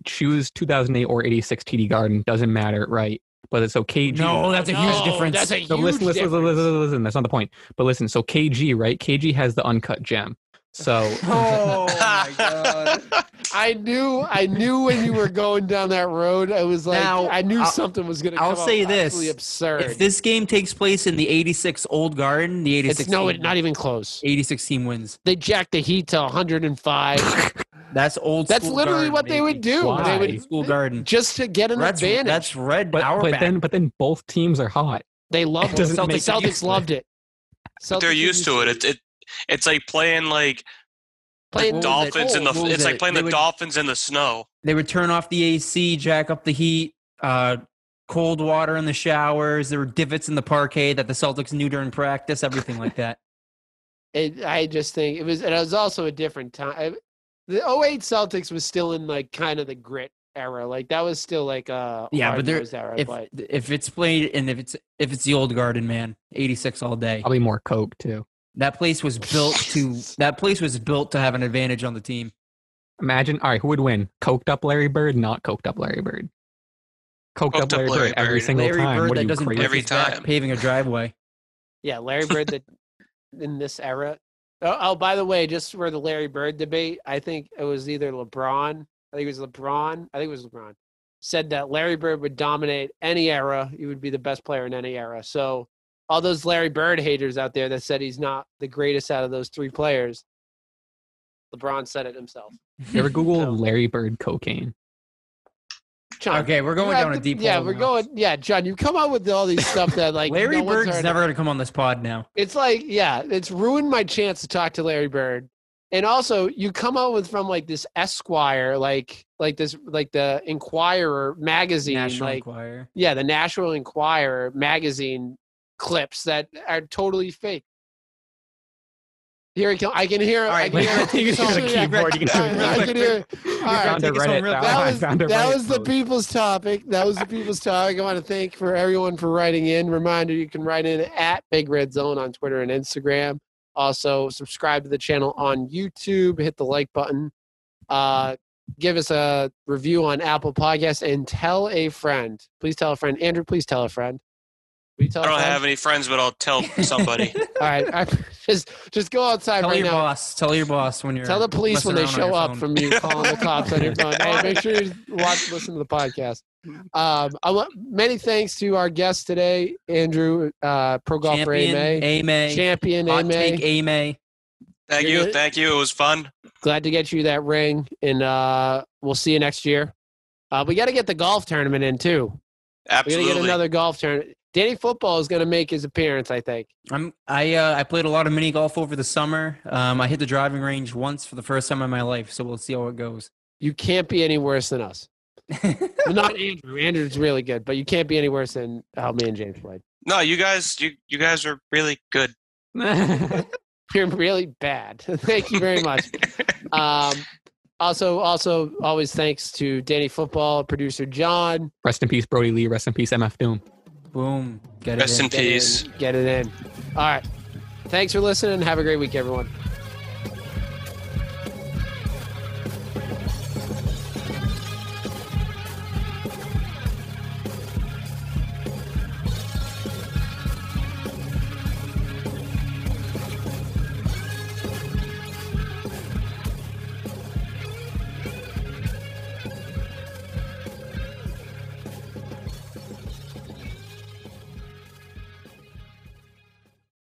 Choose 2008 or 86 TD Garden. Doesn't matter, right? But so KG. No, that's a huge difference. That's a huge difference. Listen. That's not the point. But listen. So KG, right? KG has the uncut gem. So. Oh my God. I knew when you were going down that road. I was like, I knew something was going to come up. I'll say this: absurd. If this game takes place in the '86 Old Garden, the '86 not even close. '86 team wins. They jacked the Heat to 105. That's old. That's literally what they would do. Why? They would School garden just to get an advantage. That's red. But then both teams are hot. They loved it. Celtics loved it. But they're used to it. It's like playing Dolphins in the. It's like playing the Dolphins in the snow. They would turn off the AC, jack up the heat, cold water in the showers. There were divots in the parquet that the Celtics knew during practice. Everything like that. I just think it was also a different time. The 08 Celtics was still in like kind of the grit era. Like that was still like a era. If it's played and if it's the old Garden, man, 86 all day. Probably more Coke too. That place was built to have an advantage on the team. Imagine, all right, who would win? Coked up Larry Bird, not coked up Larry Bird. Coked up Larry Bird every single Larry time. Bird What that are you, doesn't crazy? Every time paving a driveway. Yeah, Larry Bird that in this era. Oh, by the way, just for the Larry Bird debate, I think it was either LeBron. I think it was LeBron. Said that Larry Bird would dominate any era. He would be the best player in any era. So all those Larry Bird haters out there that said he's not the greatest out of those three players, LeBron said it himself. You ever Google Larry Bird cocaine? John, okay, we're going down a deep hole. Yeah, we're going. Yeah, John, you come up with all these stuff that like Larry Bird's never going to come on this pod now. It's like, yeah, it's ruined my chance to talk to Larry Bird. And also, you come up with from like this Esquire, like the Enquirer magazine, National Enquirer. Yeah, the National Enquirer magazine clips that are totally fake. Here I can hear. All right, I can hear the keyboard. I can hear. That was the post. people's topic. That was the people's topic. I want to thank everyone for writing in. Reminder: you can write in at Big Red Zone on Twitter and Instagram. Also, subscribe to the channel on YouTube. Hit the like button. Give us a review on Apple Podcasts and tell a friend. Please tell a friend. Andrew, please tell a friend. I don't have any friends, but I'll tell somebody. All right, just go outside tell right your now. Boss. Tell your boss when you're. Tell the police when they show up phone. from you calling the cops on your phone. Hey, make sure you listen to the podcast. Many thanks to our guest today, Andrew, Pro Golfer AMA. Champion Hot AMA. Take AMA. Thank you. It was fun. Glad to get you that ring, and we'll see you next year. We got to get the golf tournament in too. Absolutely. We got to get another golf tournament. Danny Football is going to make his appearance, I think. I played a lot of mini golf over the summer. I hit the driving range once for the first time in my life, so we'll see how it goes. You can't be any worse than us. Well, not Andrew. Andrew's really good, but you can't be any worse than how me and James played. No, you guys are really good. You're really bad. Thank you very much. Also, always thanks to Danny Football, producer John. Rest in peace, Brody Lee. Rest in peace, MF Doom. Boom. Rest in peace. Get it in. All right. Thanks for listening. Have a great week, everyone.